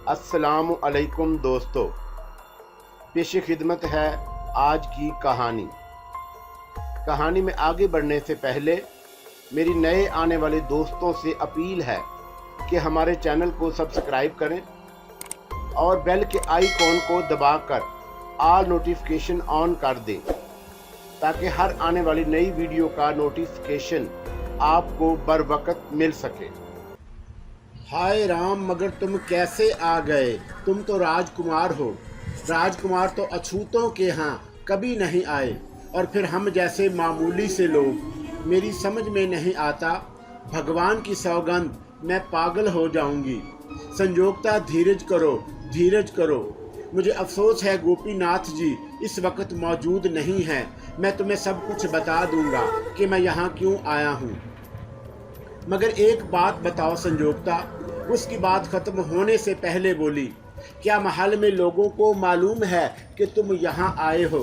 अस्सलामु अलैकुम दोस्तों, पेश खिदमत है आज की कहानी। कहानी में आगे बढ़ने से पहले मेरी नए आने वाले दोस्तों से अपील है कि हमारे चैनल को सब्सक्राइब करें और बेल के आइकॉन को दबाकर ऑल नोटिफिकेशन ऑन कर दें ताकि हर आने वाली नई वीडियो का नोटिफिकेशन आपको बर वक्त मिल सके। हाय राम, मगर तुम कैसे आ गए? तुम तो राजकुमार हो। राजकुमार तो अछूतों के यहाँ कभी नहीं आए और फिर हम जैसे मामूली से लोग। मेरी समझ में नहीं आता। भगवान की सौगंध, मैं पागल हो जाऊंगी। संजोगता, धीरज करो, धीरज करो। मुझे अफसोस है गोपीनाथ जी इस वक्त मौजूद नहीं हैं। मैं तुम्हें सब कुछ बता दूंगा कि मैं यहाँ क्यों आया हूँ। मगर एक बात बताओ संजोगता। उसकी बात खत्म होने से पहले बोली, क्या महल में लोगों को मालूम है कि तुम यहाँ आए हो?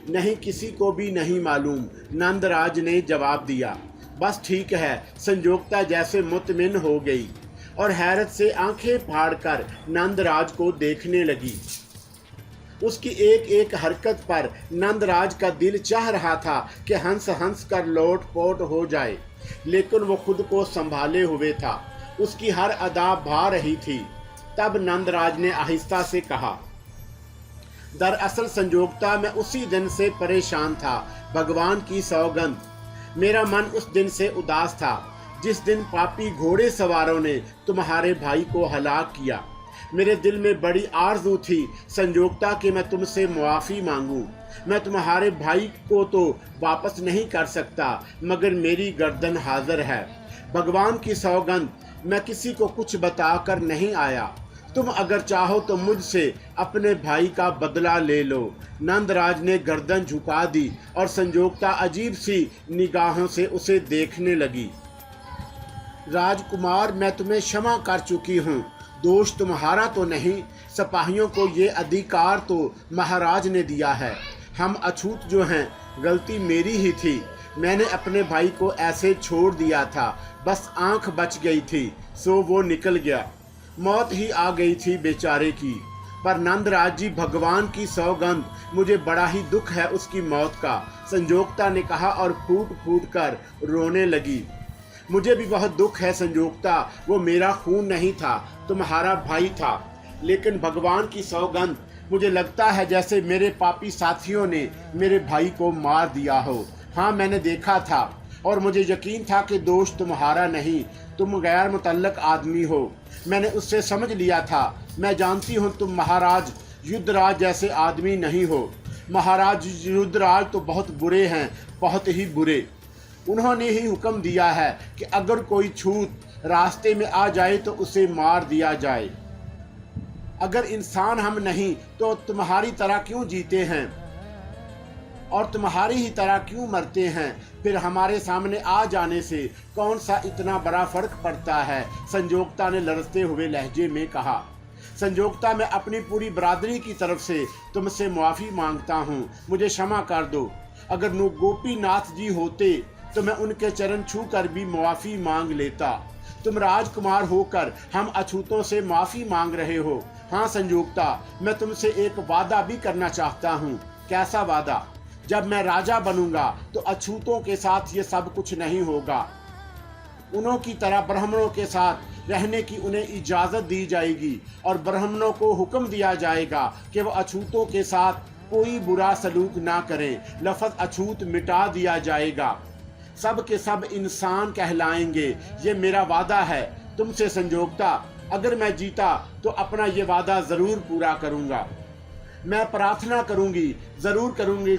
नहीं, किसी को भी नहीं मालूम, नंदराज ने जवाब दिया। बस ठीक है। संजोगता जैसे मुतमिन हो गई और हैरत से आंखें फाड़कर नंदराज को देखने लगी। उसकी एक एक हरकत पर नंदराज का दिल चाह रहा था कि हंस हंस कर लोट पोट हो जाए, लेकिन वो खुद को संभाले हुए था। उसकी हर अदा भा रही थी। तब नंदराज ने आहिस्ता से कहा, दरअसल संजोगता, मैं उसी दिन से परेशान था। भगवान की सौगंध, मेरा मन उस दिन से उदास था जिस दिन पापी घोड़े सवारों ने तुम्हारे भाई को हलाक किया। मेरे दिल में बड़ी आरज़ू थी संजोगता कि मैं तुमसे मुआफ़ी मांगूं। मैं तुम्हारे भाई को तो वापस नहीं कर सकता, मगर मेरी गर्दन हाजिर है। भगवान की सौगंध, मैं किसी को कुछ बताकर नहीं आया। तुम अगर चाहो तो मुझसे अपने भाई का बदला ले लो। नंदराज ने गर्दन झुका दी और संजोगता अजीब सी निगाहों से उसे देखने लगी। राजकुमार, मैं तुम्हें क्षमा कर चुकी हूँ। दोष तुम्हारा तो नहीं, सिपाहियों को ये अधिकार तो महाराज ने दिया है। हम अछूत जो हैं, गलती मेरी ही थी। मैंने अपने भाई को ऐसे छोड़ दिया था, बस आंख बच गई थी सो वो निकल गया। मौत ही आ गई थी बेचारे की। पर नंदराज जी, भगवान की सौगंध, मुझे बड़ा ही दुख है उसकी मौत का, संजोगता ने कहा और फूट फूट कर रोने लगी। मुझे भी बहुत दुख है संजोगता, वो मेरा खून नहीं था, तुम्हारा भाई था। लेकिन भगवान की सौगंध, मुझे लगता है जैसे मेरे पापी साथियों ने मेरे भाई को मार दिया हो। हाँ, मैंने देखा था और मुझे यकीन था कि दोष तुम्हारा नहीं, तुम गैर मुतल्लक आदमी हो। मैंने उससे समझ लिया था। मैं जानती हूँ तुम महाराज युद्धराज जैसे आदमी नहीं हो। महाराज युद्धराज तो बहुत बुरे हैं, बहुत ही बुरे। उन्होंने ही हुक्म दिया है कि अगर कोई छूत रास्ते में आ जाए तो उसे मार दिया जाए। अगर इंसान हम नहीं तो तुम्हारी तरह क्यों जीते हैं और तुम्हारी ही तरह क्यों मरते हैं? फिर हमारे सामने आ जाने से कौन सा इतना बड़ा फर्क पड़ता है? संजोगता ने लरजते हुए लहजे में कहा। संजोगता, मैं अपनी पूरी बरादरी की तरफ से तुमसे मुआफ़ी मांगता हूँ, मुझे क्षमा कर दो। अगर गोपीनाथ जी होते तो मैं उनके चरण छू कर भी मुआफ़ी मांग लेता। तुम राजकुमार होकर हम अछूतों से माफ़ी मांग रहे हो। हाँ संजोगता, मैं तुमसे एक वादा भी करना चाहता हूँ। कैसा वादा? जब मैं राजा बनूंगा तो अछूतों के साथ ये सब कुछ नहीं होगा। उन्हों की तरह ब्राह्मणों के साथ रहने की उन्हें इजाज़त दी जाएगी और ब्राह्मणों को हुक्म दिया जाएगा कि वह अछूतों के साथ कोई बुरा सलूक ना करें। लफ्ज़ अछूत मिटा दिया जाएगा। सब के सब इंसान कहलाएंगे। ये मेरा वादा है तुमसे संजोगता। अगर मैं जीता तो अपना ये वादा ज़रूर पूरा करूँगा। मैं प्रार्थना करूँगी, ज़रूर करूँगी,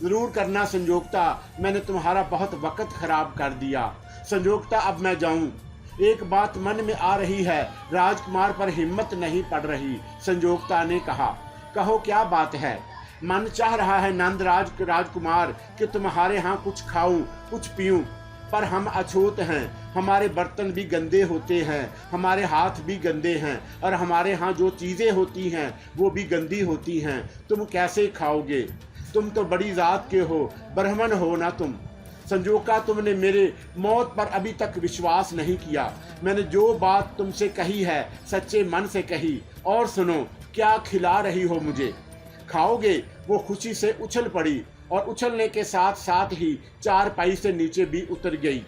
ज़रूर करना संजोगता। मैंने तुम्हारा बहुत वक्त ख़राब कर दिया। संजोगता, अब मैं जाऊँ? एक बात मन में आ रही है, राजकुमार पर हिम्मत नहीं पड़ रही। संजोगता ने कहा। कहो, क्या बात है? मन चाह रहा है नंदराज राजकुमार कि तुम्हारे यहाँ कुछ खाऊं, कुछ पीऊं, पर हम अछूत हैं। हमारे बर्तन भी गंदे होते हैं, हमारे हाथ भी गंदे हैं और हमारे यहाँ जो चीज़ें होती हैं वो भी गंदी होती हैं। तुम कैसे खाओगे? तुम तो बड़ी ज़ात के हो, ब्राह्मण हो ना तुम। संजोका, तुमने मेरे मौत पर अभी तक विश्वास नहीं किया। मैंने जो बात तुमसे कही है सच्चे मन से कही। और सुनो, क्या खिला रही हो मुझे? खाओगे? वो खुशी से उछल पड़ी और उछलने के साथ साथ ही चारपाई से नीचे भी उतर गई।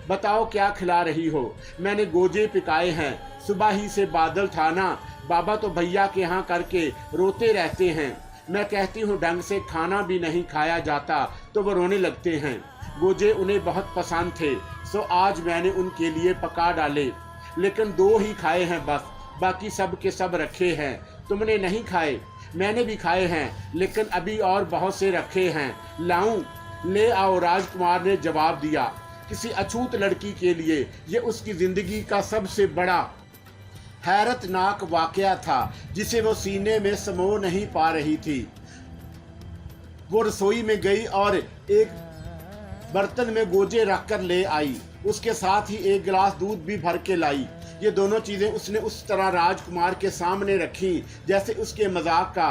बताओ क्या खिला रही हो? मैंने गोजे पिकाए हैं, सुबह ही से बादल था ना। बाबा तो भैया के यहाँ करके रोते रहते हैं। मैं कहती हूँ ढंग से खाना भी नहीं खाया जाता तो वो रोने लगते हैं। गोजे उन्हें बहुत पसंद थे, सो आज मैंने उनके लिए पका डाले, लेकिन 2 ही खाए हैं बस, बाकी सब के सब रखे हैं। तुमने नहीं खाए? मैंने भी खाए हैं, लेकिन अभी और बहुत से रखे हैं। लाऊं? ले आओ, राजकुमार ने जवाब दिया। किसी अछूत लड़की के लिए ये उसकी जिंदगी का सबसे बड़ा हैरतनाक वाकया था, जिसे वो सीने में समो नहीं पा रही थी। वो रसोई में गई और एक बर्तन में गोजे रखकर ले आई। उसके साथ ही एक गिलास दूध भी भर के लाई। ये दोनों चीजें उसने उस तरह राजकुमार के सामने रखी जैसे उसके मजाक का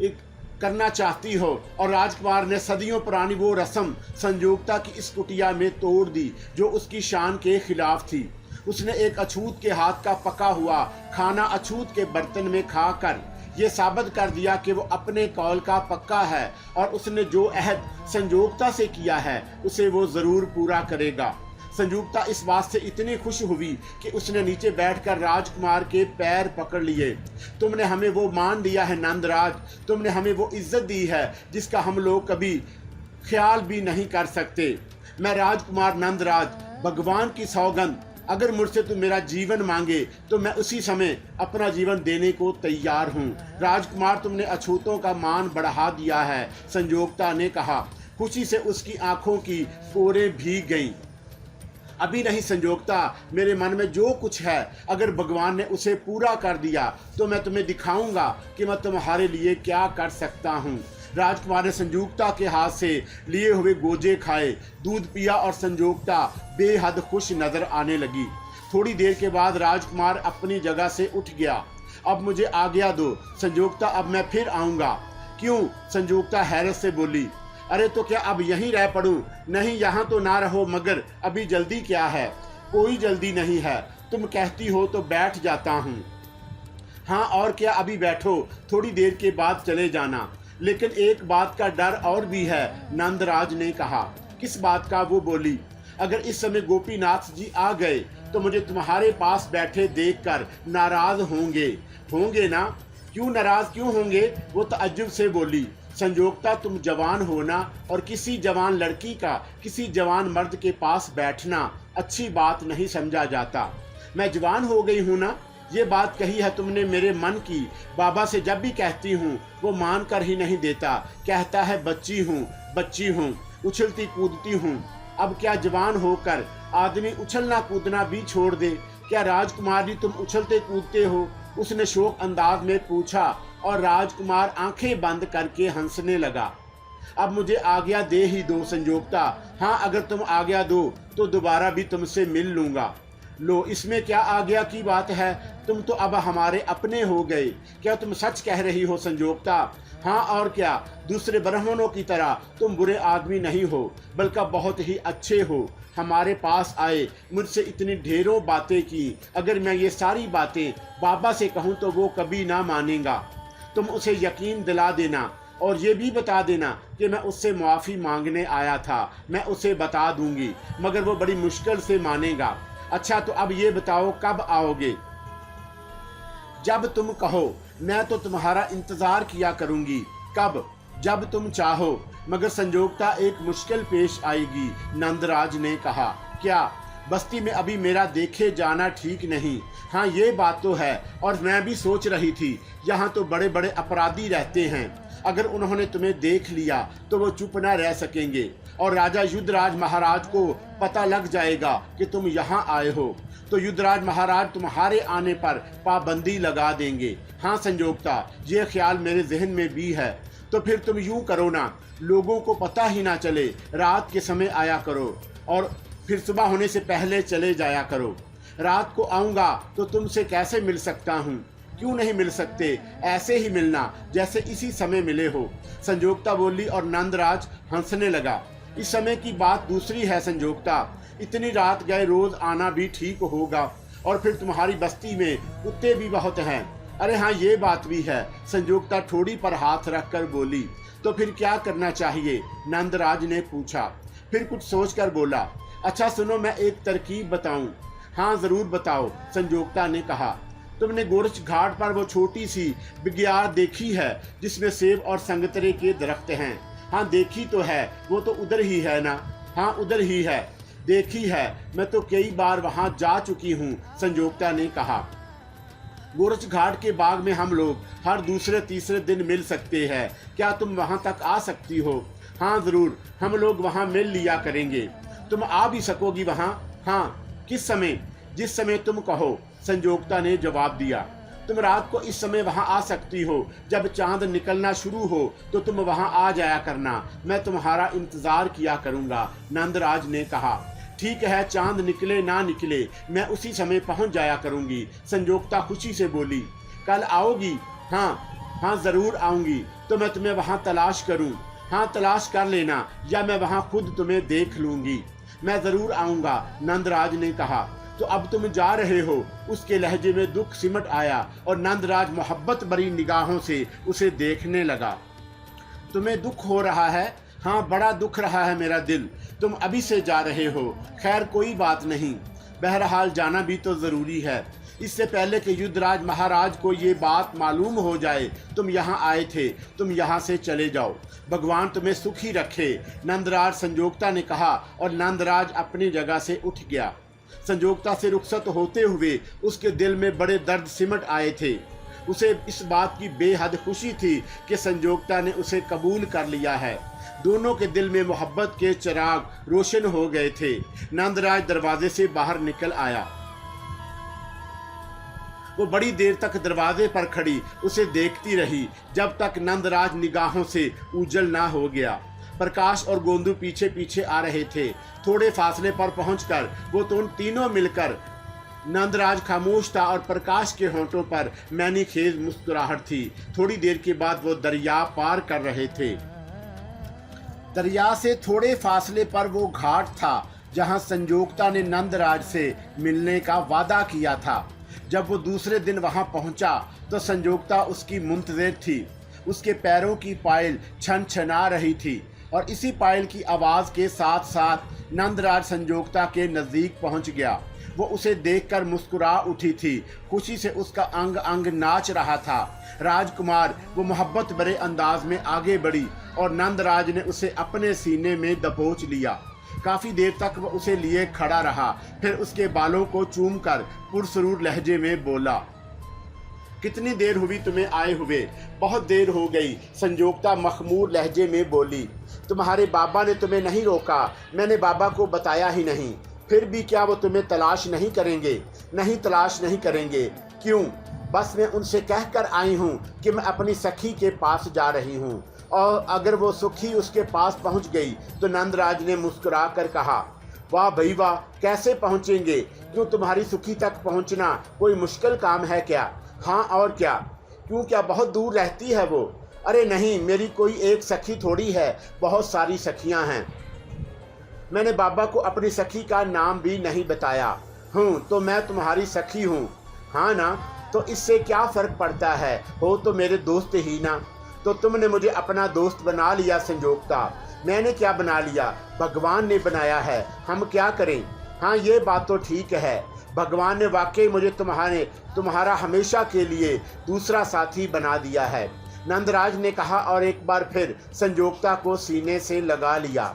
एक करना चाहती हो, और राजकुमार ने सदियों पुरानी वो रस्म संयोक्ता की इस कुटिया में तोड़ दी जो उसकी शान के खिलाफ थी। उसने एक अछूत के हाथ का पका हुआ खाना अछूत के बर्तन में खाकर ये साबित कर दिया कि वो अपने कौल का पक्का है, और उसने जो अहद संयोक्ता से किया है उसे वो जरूर पूरा करेगा। संयुक्ता इस बात से इतनी खुश हुई कि उसने नीचे बैठकर राजकुमार के पैर पकड़ लिए। तुमने हमें वो मान दिया है नंदराज, तुमने हमें वो इज्जत दी है जिसका हम लोग कभी ख्याल भी नहीं कर सकते। मैं राजकुमार नंदराज, भगवान की सौगंध, अगर मुझसे तुम मेरा जीवन मांगे तो मैं उसी समय अपना जीवन देने को तैयार हूँ। राजकुमार, तुमने अछूतों का मान बढ़ा दिया है, संयोक्ता ने कहा। खुशी से उसकी आंखों की कोरें भीग गईं। अभी नहीं संयोक्ता, मेरे मन में जो कुछ है अगर भगवान ने उसे पूरा कर दिया तो मैं तुम्हें दिखाऊंगा कि मैं तुम्हारे लिए क्या कर सकता हूँ। राजकुमार ने संयोक्ता के हाथ से लिए हुए गोजे खाए, दूध पिया और संयोक्ता बेहद खुश नजर आने लगी। थोड़ी देर के बाद राजकुमार अपनी जगह से उठ गया। अब मुझे आज्ञा दो संयोक्ता, अब मैं फिर आऊँगा। क्यों? संयोक्ता हैरत से बोली। अरे तो क्या अब यहीं रह पड़ूं? नहीं, यहाँ तो ना रहो, मगर अभी जल्दी क्या है? कोई जल्दी नहीं है, तुम कहती हो तो बैठ जाता हूँ। हाँ और क्या, अभी बैठो, थोड़ी देर के बाद चले जाना। लेकिन एक बात का डर और भी है, नंदराज ने कहा। किस बात का? वो बोली। अगर इस समय गोपीनाथ जी आ गए तो मुझे तुम्हारे पास बैठे देखकर नाराज होंगे ना? क्यों नाराज क्यों होंगे? वो तअज्जुब से बोली। संयोक्ता, तुम जवान होना और किसी जवान लड़की का किसी जवान मर्द के पास बैठना अच्छी बात नहीं समझा जाता। मैं जवान हो गई हूँ ना? ये बात कही है तुमने मेरे मन की। बाबा से जब भी कहती हूँ वो मान कर ही नहीं देता, कहता है बच्ची हूँ, उछलती कूदती हूँ। अब क्या जवान होकर आदमी उछलना कूदना भी छोड़ दे? क्या राजकुमार जी तुम उछलते कूदते हो? उसने शोक अंदाज में पूछा और राजकुमार आंखें बंद करके हंसने लगा। अब मुझे आज्ञा दे ही दो संयोक्ता। हाँ, अगर तुम आज्ञा दो तो दोबारा भी तुमसे मिल लूंगा। लो, इसमें क्या आज्ञा की बात है? तुम तो अब हमारे अपने हो गए। क्या तुम सच कह रही हो संयोक्ता? हाँ और क्या, दूसरे ब्राह्मणों की तरह तुम बुरे आदमी नहीं हो, बल्कि बहुत ही अच्छे हो। हमारे पास आए, मुझसे इतनी ढेरों बातें की। अगर मैं ये सारी बातें बाबा से कहूँ तो वो कभी ना मानेगा। तुम उसे यकीन दिला देना और ये भी बता देना कि मैं उससे माफ़ी मांगने आया था। मैं उसे बता दूंगी, मगर वो बड़ी मुश्किल से मानेगा। अच्छा, तो अब ये बताओ कब आओगे? जब तुम कहो, मैं तो तुम्हारा इंतजार किया करूंगी। कब? जब तुम चाहो। मगर संयोक्ता, एक मुश्किल पेश आएगी, नंदराज ने कहा। क्या? बस्ती में अभी मेरा देखे जाना ठीक नहीं। हाँ, ये बात तो है, और मैं भी सोच रही थी यहाँ तो बड़े बड़े अपराधी रहते हैं। अगर उन्होंने तुम्हें देख लिया तो वो चुप ना रह सकेंगे, और राजा युद्धराज महाराज को पता लग जाएगा कि तुम यहाँ आए हो, तो युद्धराज महाराज तुम्हारे आने पर पाबंदी लगा देंगे। हाँ संयोक्ता, ये ख्याल मेरे जहन में भी है। तो फिर तुम यूं करो ना, लोगों को पता ही ना चले, रात के समय आया करो और फिर सुबह होने से पहले चले जाया करो। रात को आऊँगा तो तुमसे कैसे मिल सकता हूँ? क्यों नहीं मिल सकते? ऐसे ही मिलना जैसे इसी समय मिले हो, संयोक्ता बोली, और नंदराज हंसने लगा। इस समय की बात दूसरी है संजोगता। इतनी रात गए रोज आना भी ठीक होगा, और फिर तुम्हारी बस्ती में कुत्ते भी बहुत हैं। अरे हाँ, ये बात भी है, संजोगता ठोड़ी पर हाथ रखकर बोली। तो फिर क्या करना चाहिए? नंदराज ने पूछा। फिर कुछ सोचकर बोला, अच्छा सुनो, मैं एक तरकीब बताऊं। हाँ जरूर बताओ, संजोगता ने कहा। तुमने गोरच घाट पर वो छोटी सी बिग्यार देखी है जिसमें सेब और संगतरे के दरख्त हैं? हाँ देखी तो है, वो तो उधर ही है ना? हाँ उधर ही है, देखी है, मैं तो कई बार वहां जा चुकी हूँ, संजोगता ने कहा। गोरच घाट के बाग में हम लोग हर दूसरे तीसरे दिन मिल सकते हैं, क्या तुम वहां तक आ सकती हो? हाँ जरूर, हम लोग वहां मिल लिया करेंगे। तुम आ भी सकोगी वहां? हाँ। किस समय? जिस समय तुम कहो, संजोगता ने जवाब दिया। तुम रात को इस समय वहां आ सकती हो, जब चांद निकलना शुरू हो तो तुम वहां आ जाया करना, मैं तुम्हारा इंतजार किया करूंगा, नंदराज ने कहा। ठीक है, चांद निकले ना निकले, मैं उसी समय पहुंच जाया करूंगी, संजोगता खुशी से बोली। कल आओगी? हाँ हाँ जरूर आऊंगी। तो मैं तुम्हें वहां तलाश करूं? हाँ तलाश कर लेना, या मैं वहां खुद तुम्हें देख लूंगी। मैं जरूर आऊंगा, नंदराज ने कहा। तो अब तुम जा रहे हो? उसके लहजे में दुख सिमट आया और नंदराज मोहब्बत भरी निगाहों से उसे देखने लगा। तुम्हें दुख हो रहा है? हाँ बड़ा दुख रहा है मेरा दिल, तुम अभी से जा रहे हो। खैर कोई बात नहीं, बहरहाल जाना भी तो जरूरी है। इससे पहले कि युद्धराज महाराज को ये बात मालूम हो जाए तुम यहाँ आए थे, तुम यहाँ से चले जाओ, भगवान तुम्हें सुखी रखे, नंदराज, संजोगता ने कहा, और नंदराज अपनी जगह से उठ गया। संजोगता से रुखसत होते हुए उसके दिल में बड़े दर्द सिमट आए थे। उसे इस बात की बेहद खुशी थी कि संजोगता ने उसे कबूल कर लिया है। दोनों के दिल में मोहब्बत के चिराग रोशन हो गए थे। नंदराज दरवाजे से बाहर निकल आया। वो बड़ी देर तक दरवाजे पर खड़ी उसे देखती रही, जब तक नंदराज निगाहों से उजल ना हो गया। प्रकाश और गोंदू पीछे पीछे आ रहे थे। थोड़े फासले पर पहुंचकर वो तीनों मिलकर, नंदराज खामोश था और प्रकाश के होंठों पर मैनी खेज मुस्कुराहट थी। थोड़ी देर के बाद वो दरिया पार कर रहे थे। दरिया से थोड़े फासले पर वो घाट था जहां संजोगता ने नंदराज से मिलने का वादा किया था। जब वो दूसरे दिन वहां पहुंचा तो संजोगता उसकी मुंतज़िर थी। उसके पैरों की पायल छन छना रही थी और इसी पायल की आवाज़ के साथ साथ नंदराज संजोगता के नज़दीक पहुंच गया। वो उसे देखकर मुस्कुरा उठी थी, खुशी से उसका अंग अंग नाच रहा था। राजकुमार, वो मोहब्बत भरे अंदाज में आगे बढ़ी और नंदराज ने उसे अपने सीने में दबोच लिया। काफ़ी देर तक वह उसे लिए खड़ा रहा, फिर उसके बालों को चूमकर पुरसरूर लहजे में बोला, कितनी देर हुई तुम्हें आए हुए? बहुत देर हो गई, संजोगता मखमूर लहजे में बोली। तुम्हारे बाबा ने तुम्हें नहीं रोका, मैंने बाबा को बताया ही नहीं। फिर भी क्या वो तुम्हें तलाश नहीं करेंगे? नहीं, तलाश नहीं करेंगे। क्यों? बस मैं उनसे कहकर आई हूँ कि मैं अपनी सखी के पास जा रही हूँ, और अगर वो सुखी उसके पास पहुँच गई तो नंदराज ने मुस्कुरा कर कहा, वाह भई वाह, कैसे पहुँचेंगे? क्यों, तुम्हारी सुखी तक पहुँचना कोई मुश्किल काम है क्या? हाँ और क्या? क्यों, क्या बहुत दूर रहती है वो? अरे नहीं, मेरी कोई एक सखी थोड़ी है, बहुत सारी सखियाँ हैं। मैंने बाबा को अपनी सखी का नाम भी नहीं बताया। तो मैं तुम्हारी सखी हूँ, हाँ ना? तो इससे क्या फ़र्क पड़ता है, हो तो मेरे दोस्त ही ना। तो तुमने मुझे अपना दोस्त बना लिया संजोगता। मैंने क्या बना लिया? भगवान ने बनाया है, हम क्या करें? हाँ ये बात तो ठीक है, भगवान ने वाकई मुझे तुम्हारा हमेशा के लिए दूसरा साथी बना दिया है, नंदराज ने कहा और एक बार फिर संजोगता को सीने से लगा लिया।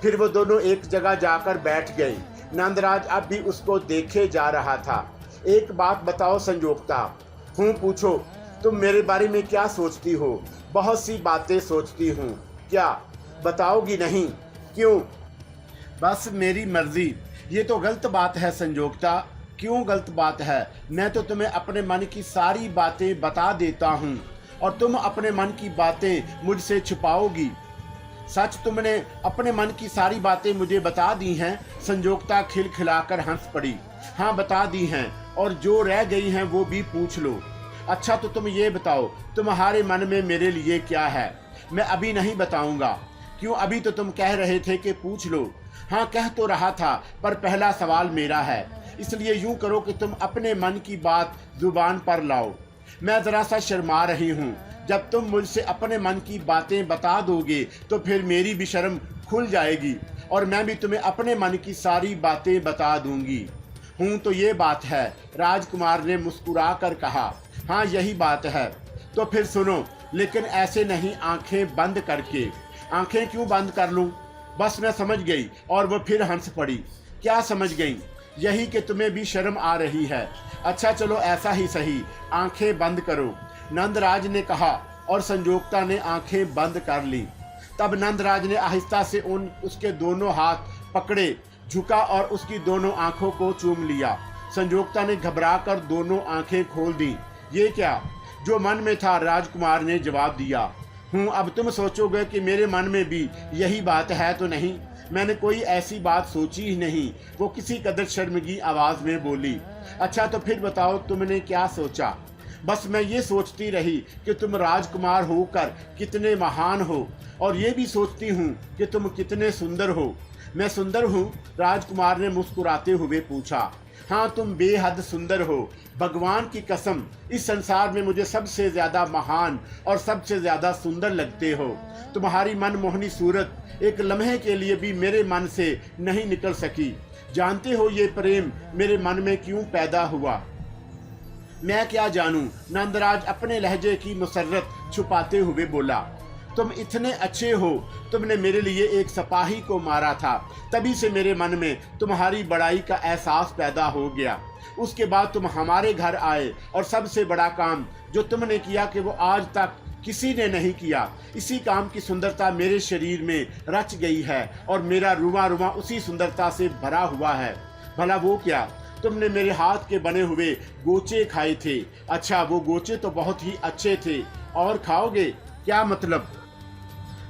फिर वो दोनों एक जगह जाकर बैठ गए। नंदराज अब भी उसको देखे जा रहा था। एक बात बताओ संजोगता। पूछो, तुम मेरे बारे में क्या सोचती हो? बहुत सी बातें सोचती हूँ। क्या बताओगी नहीं? क्यों? बस मेरी मर्जी। ये तो गलत बात है संजोगता। क्यों गलत बात है? मैं तो तुम्हें अपने मन की सारी बातें बता देता हूँ और तुम अपने मन की बातें मुझसे छुपाओगी। सच, तुमने अपने मन की सारी बातें मुझे बता दी हैं? संजोगता खिलखिलाकर हंस पड़ी। हाँ बता दी हैं, और जो रह गई हैं वो भी पूछ लो। अच्छा तो तुम ये बताओ, तुम्हारे मन में मेरे लिए क्या है? मैं अभी नहीं बताऊंगा। क्यों, अभी तो तुम कह रहे थे कि पूछ लो। हाँ, कह तो रहा था, पर पहला सवाल मेरा है, इसलिए यूं करो कि तुम अपने मन की बात जुबान पर लाओ। मैं जरा सा शर्मा रही हूँ। जब तुम मुझसे अपने मन की बातें बता दोगे तो फिर मेरी भी शर्म खुल जाएगी और मैं भी तुम्हें अपने मन की सारी बातें बता दूंगी। हूँ तो ये बात है, राजकुमार ने मुस्कुरा कर कहा। हाँ, यही बात है। तो फिर सुनो, लेकिन ऐसे नहीं आंखें बंद करके। आंखें क्यों बंद कर लूं? बस मैं समझ गई। और वो फिर हंस पड़ी। क्या समझ गई? यही कि तुम्हें भी शर्म आ रही है। अच्छा चलो, ऐसा ही सही, आंखें बंद करो, नंदराज ने कहा और संजोक्ता ने आंखें बंद कर ली। तब नंदराज ने आहिस्ता से उसके दोनों हाथ पकड़े, झुका और उसकी दोनों आंखों को चूम लिया। संजोक्ता ने घबरा कर दोनों आंखें खोल दी। ये क्या? जो मन में था, राजकुमार ने जवाब दिया। अब तुम सोचोगे कि मेरे मन में भी यही बात है तो नहीं। मैंने कोई ऐसी बात सोची ही नहीं, वो किसी कदर शर्मिंदी आवाज में बोली। अच्छा तो फिर बताओ, तुमने क्या सोचा? बस मैं ये सोचती रही कि तुम राजकुमार होकर कितने महान हो, और ये भी सोचती हूँ कि तुम कितने सुंदर हो। मैं सुंदर हूँ? राजकुमार ने मुस्कुराते हुए पूछा। हाँ, तुम बेहद सुंदर हो। भगवान की कसम, इस संसार में मुझे सबसे ज्यादा महान और सबसे ज्यादा सुंदर लगते हो। तुम्हारी मनमोहनी सूरत एक लम्हे के लिए भी मेरे मन से नहीं निकल सकी। जानते हो ये प्रेम मेरे मन में क्यों पैदा हुआ? मैं क्या जानूं, नंदराज अपने लहजे की मुसर्रत छुपाते हुए बोला। तुम इतने अच्छे हो, तुमने मेरे लिए एक सिपाही को मारा था, तभी से मेरे मन में तुम्हारी बड़ाई का एहसास पैदा हो गया। उसके बाद तुम हमारे घर आए और सबसे बड़ा काम जो तुमने किया कि वो आज तक किसी ने नहीं किया। इसी काम की सुंदरता मेरे शरीर में रच गई है और मेरा रुआ रुआ उसी सुंदरता से भरा हुआ है। भला वो क्या? तुमने मेरे हाथ के बने हुए गोचे खाए थे। अच्छा, वो गोचे तो बहुत ही अच्छे थे। और खाओगे? क्या मतलब?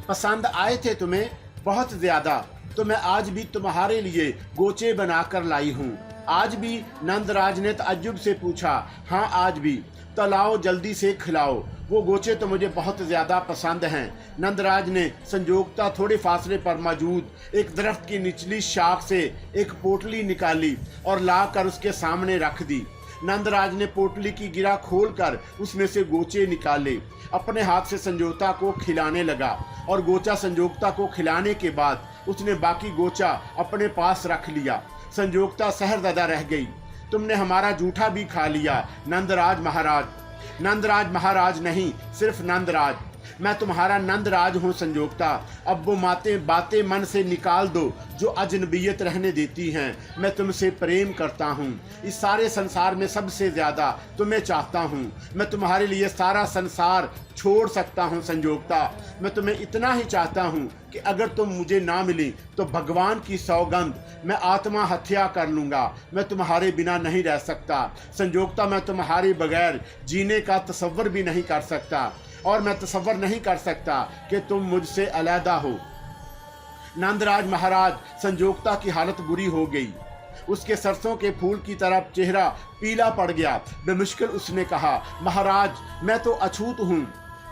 पसंद आए थे तुम्हें बहुत ज्यादा, तो मैं आज भी तुम्हारे लिए गोचे बनाकर लाई हूँ। आज भी? नंदराज ने ताज्जुब से पूछा। हाँ, आज भी। तो लाओ, जल्दी से खिलाओ, वो गोचे तो मुझे बहुत ज्यादा पसंद हैं। नंदराज ने संजोक्ता थोड़े फासले पर मौजूद एक दरख्त की निचली शाख से एक पोटली निकाली और लाकर उसके सामने रख दी। नंदराज ने पोटली की गिरा खोलकर उसमें से गोचे निकाले, अपने हाथ से संजोक्ता को खिलाने लगा और गोचा संजोक्ता को खिलाने के बाद उसने बाकी गोचा अपने पास रख लिया। संजोक्ता सहरज़दा रह गई। तुमने हमारा जूठा भी खा लिया नंदराज महाराज। नंदराज महाराज नहीं, सिर्फ नंदराज। मैं तुम्हारा नंदराज हूँ संजोक्ता। अब वो बातें मन से निकाल दो जो अजनबियत रहने देती हैं। मैं तुमसे प्रेम करता हूँ। इस सारे संसार में सबसे ज्यादा तुम्हें चाहता हूँ। मैं तुम्हारे लिए सारा संसार छोड़ सकता हूँ संजोक्ता। मैं तुम्हें इतना ही चाहता हूँ कि अगर तुम मुझे ना मिली तो भगवान की सौगंध, मैं आत्मा हत्या कर लूँगा। मैं तुम्हारे बिना नहीं रह सकता संजोक्ता। मैं तुम्हारे बगैर जीने का तसव्वुर भी नहीं कर सकता और मैं तसव्वुर नहीं कर सकता कि तुम मुझसे अलहदा हो। नंदराज महाराज, संजोक्ता की हालत बुरी हो गई। उसके सरसों के फूल की तरफ चेहरा पीला पड़ गया। बेमुश्किल उसने कहा, महाराज मैं तो अछूत हूँ।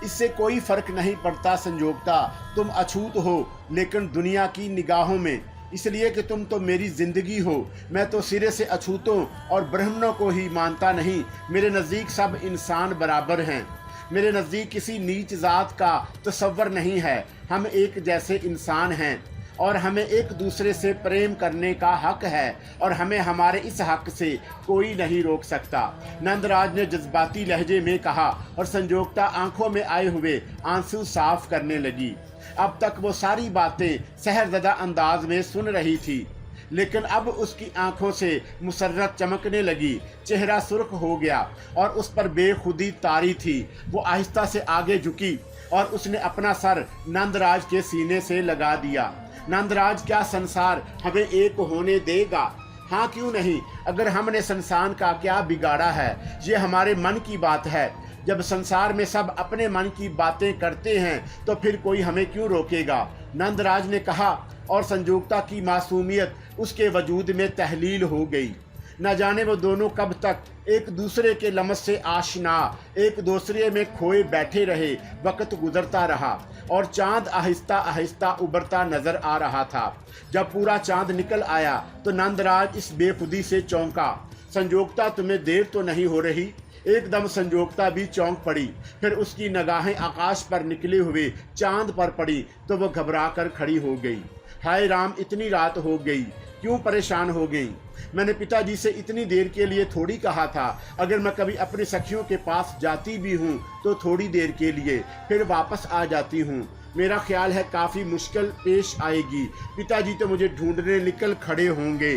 इससे कोई फर्क नहीं पड़ता संजोक्ता। तुम अछूत हो लेकिन दुनिया की निगाहों में, इसलिए कि तुम तो मेरी जिंदगी हो। मैं तो सिरे से अछूतों और ब्राह्मणों को ही मानता नहीं। मेरे नज़दीक सब इंसान बराबर हैं। मेरे नज़दीक किसी नीच जात का तसव्वुर नहीं है। हम एक जैसे इंसान हैं और हमें एक दूसरे से प्रेम करने का हक है और हमें हमारे इस हक से कोई नहीं रोक सकता। नंदराज ने जज्बाती लहजे में कहा और संजोक्ता आंखों में आए हुए आंसू साफ करने लगी। अब तक वो सारी बातें सहरज़दा अंदाज में सुन रही थी, लेकिन अब उसकी आंखों से मुसर्रत चमकने लगी। चेहरा सुर्ख हो गया और उस पर बेखुदी तारी थी। वो आहिस्ता से आगे झुकी और उसने अपना सर नंदराज के सीने से लगा दिया। नंदराज, क्या संसार हमें एक होने देगा? हाँ, क्यों नहीं। अगर हमने संसार का क्या बिगाड़ा है? ये हमारे मन की बात है। जब संसार में सब अपने मन की बातें करते हैं तो फिर कोई हमें क्यों रोकेगा? नंदराज ने कहा और संजोक्ता की मासूमियत उसके वजूद में तहलील हो गई। न जाने वो दोनों कब तक एक दूसरे के लमस से आशना एक दूसरे में खोए बैठे रहे। वक्त गुजरता रहा और चांद आहिस्ता आहिस्ता उभरता नजर आ रहा था। जब पूरा चांद निकल आया तो नंदराज इस बेखुदी से चौंका। संजोगता तुम्हें देर तो नहीं हो रही? एकदम संजोगता भी चौंक पड़ी। फिर उसकी निगाहें आकाश पर निकले हुए चांद पर पड़ी तो वह घबरा कर खड़ी हो गई। हाय राम, इतनी रात हो गई, क्यों परेशान हो गई? मैंने पिताजी से इतनी देर के लिए थोड़ी कहा था। अगर मैं कभी अपनी सखियों के पास जाती भी हूँ तो थोड़ी देर के लिए, फिर वापस आ जाती हूँ। मेरा ख्याल है काफ़ी मुश्किल पेश आएगी। पिताजी तो मुझे ढूंढने निकल खड़े होंगे।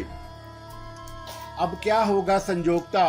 अब क्या होगा संजोगता?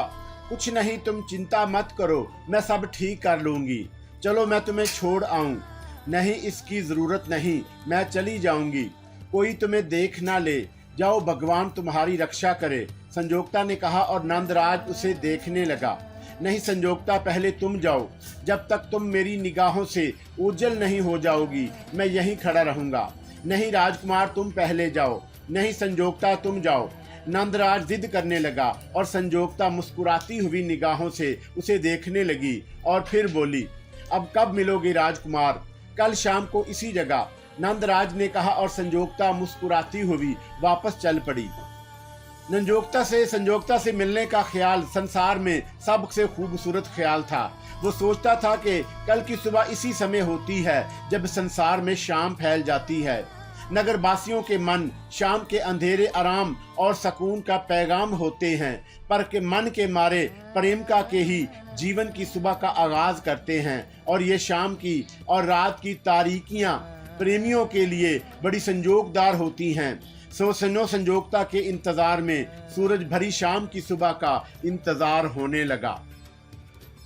कुछ नहीं, तुम चिंता मत करो, मैं सब ठीक कर लूँगी। चलो मैं तुम्हें छोड़ आऊँ। नहीं, इसकी ज़रूरत नहीं, मैं चली जाऊँगी। कोई तुम्हें देख ना ले। जाओ, भगवान तुम्हारी रक्षा करे, संजोगता ने कहा और नंदराज उसे देखने लगा। नहीं संजोगता, पहले तुम जाओ। जब तक तुम मेरी निगाहों से ओझल नहीं हो जाओगी मैं यहीं खड़ा रहूँगा। नहीं राजकुमार, तुम पहले जाओ। नहीं संजोगता, तुम जाओ। नंदराज जिद करने लगा और संजोगता मुस्कुराती हुई निगाहों से उसे देखने लगी और फिर बोली, अब कब मिलोगे राजकुमार? कल शाम को इसी जगह, नंदराज ने कहा और संजोगता मुस्कुराती हुई वापस चल पड़ी। संजोगता से मिलने का ख्याल संसार में सबसे खूबसूरत ख्याल था। वो सोचता था कि कल की सुबह इसी समय होती है जब संसार में शाम फैल जाती है। नगरवासियों के मन शाम के अंधेरे आराम और सुकून का पैगाम होते हैं, पर के मन के मारे प्रेम का के ही जीवन की सुबह का आगाज करते हैं। और ये शाम की और रात की तारीकियां प्रेमियों के लिए बड़ी संजोगदार होती हैं। संजोगता के इंतजार में सूरज भरी शाम की सुबह का इंतजार होने लगा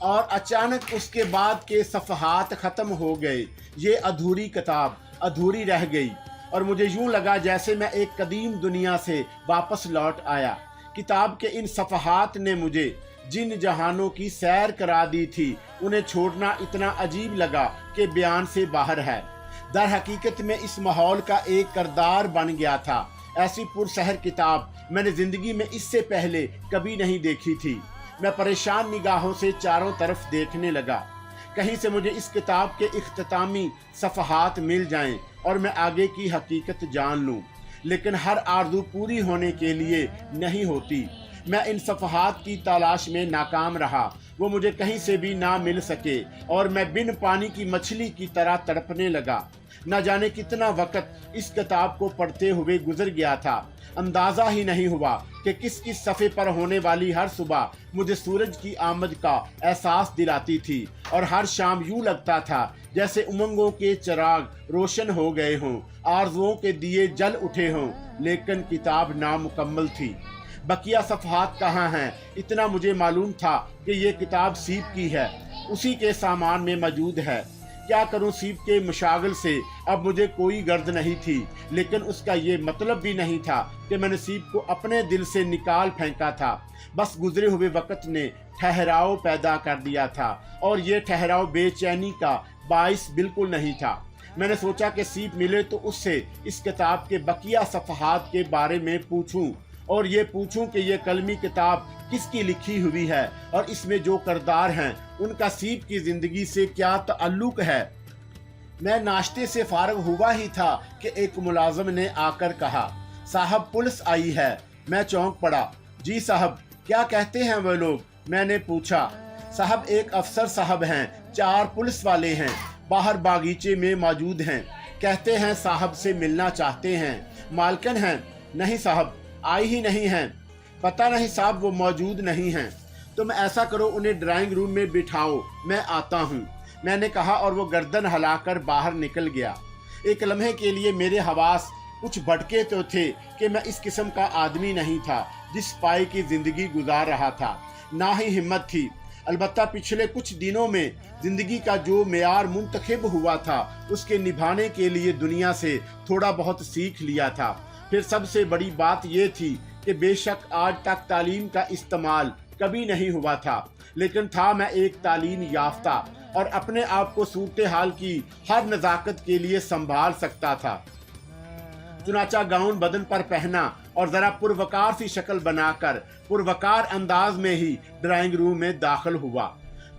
और अचानक उसके बाद के सफ़हात ख़त्म हो गए। ये अधूरी किताब अधूरी रह गई और मुझे यूं लगा जैसे मैं एक कदीम दुनिया से वापस लौट आया। किताब के इन सफ़हात ने मुझे जिन जहानों की सैर करा दी थी उन्हें छोड़ना इतना अजीब लगा कि बयान से बाहर है। दर हकीकत में इस माहौल का एक किरदार बन गया था। ऐसी पुरसहर किताब मैंने जिंदगी में इससे पहले कभी नहीं देखी थी। मैं परेशान निगाहों से चारों तरफ देखने लगा, कहीं से मुझे इस किताब के इख्तितामी सफ़हात मिल जाएं और मैं आगे की हकीकत जान लूं। लेकिन हर आरज़ू पूरी होने के लिए नहीं होती। मैं इन सफ़हात की तलाश में नाकाम रहा। वो मुझे कहीं से भी ना मिल सके और मैं बिन पानी की मछली की तरह तड़पने लगा। न जाने कितना वक्त इस किताब को पढ़ते हुए गुजर गया था। अंदाज़ा ही नहीं हुआ कि किस किस सफ़े पर होने वाली हर सुबह मुझे सूरज की आमद का एहसास दिलाती थी और हर शाम यूं लगता था जैसे उमंगों के चिराग रोशन हो गए हों, आरज़ुओं के दिए जल उठे हों। लेकिन किताब नामुकम्मल थी। बकिया सफ़हात कहाँ हैं? इतना मुझे मालूम था कि ये किताब सीप की है, उसी के सामान में मौजूद है। क्या करूं, सीप के मुशागल से अब मुझे कोई गर्द नहीं थी। लेकिन उसका ये मतलब भी नहीं था कि मैंने सीप को अपने दिल से निकाल फेंका था। बस गुजरे हुए वक्त ने ठहराव पैदा कर दिया था और ये ठहराव बेचैनी का बाइस बिल्कुल नहीं था। मैंने सोचा कि सीप मिले तो उससे इस किताब के बकिया सफ़हात के बारे में पूछूं और ये पूछूं कि ये कलमी किताब किसकी लिखी हुई है और इसमें जो किरदार हैं उनका सीप की ज़िंदगी से क्या ताल्लुक है। मैं नाश्ते से फारग हुआ ही था कि एक मुलाजिम ने आकर कहा, साहब पुलिस आई है। मैं चौंक पड़ा। जी साहब, क्या कहते हैं वो लोग? मैंने पूछा। साहब, एक अफसर साहब हैं, 4 पुलिस वाले हैं, बाहर बागीचे में मौजूद हैं। कहते हैं साहब से मिलना चाहते हैं। मालकिन हैं? नहीं साहब, आई ही नहीं हैं। पता नहीं साहब, वो मौजूद नहीं हैं। तुम ऐसा करो, उन्हें ड्राइंग रूम में बिठाओ, मैं आता हूँ, मैंने कहा और वो गर्दन हिलाकर बाहर निकल गया। एक लम्हे के लिए मेरे हवास कुछ भटके तो थे कि मैं इस किस्म का आदमी नहीं था जिस पाई की ज़िंदगी गुजार रहा था, ना ही हिम्मत थी। अलबत्ता पिछले कुछ दिनों में ज़िंदगी का जो मेयार मुंतखब हुआ था उसके निभाने के लिए दुनिया से थोड़ा बहुत सीख लिया था। फिर सबसे बड़ी बात यह थी कि बेशक आज तक तालीम का इस्तेमाल कभी नहीं हुआ था, लेकिन था मैं एक तालीम याफ्ता और अपने आप को सूरत हाल की हर नज़ाकत के लिए संभाल सकता था। चुनाचा गाउन बदन पर पहना और ज़रा पुरवकार सी शक्ल बनाकर पुरवकार अंदाज में ही ड्राइंग रूम में दाखिल हुआ।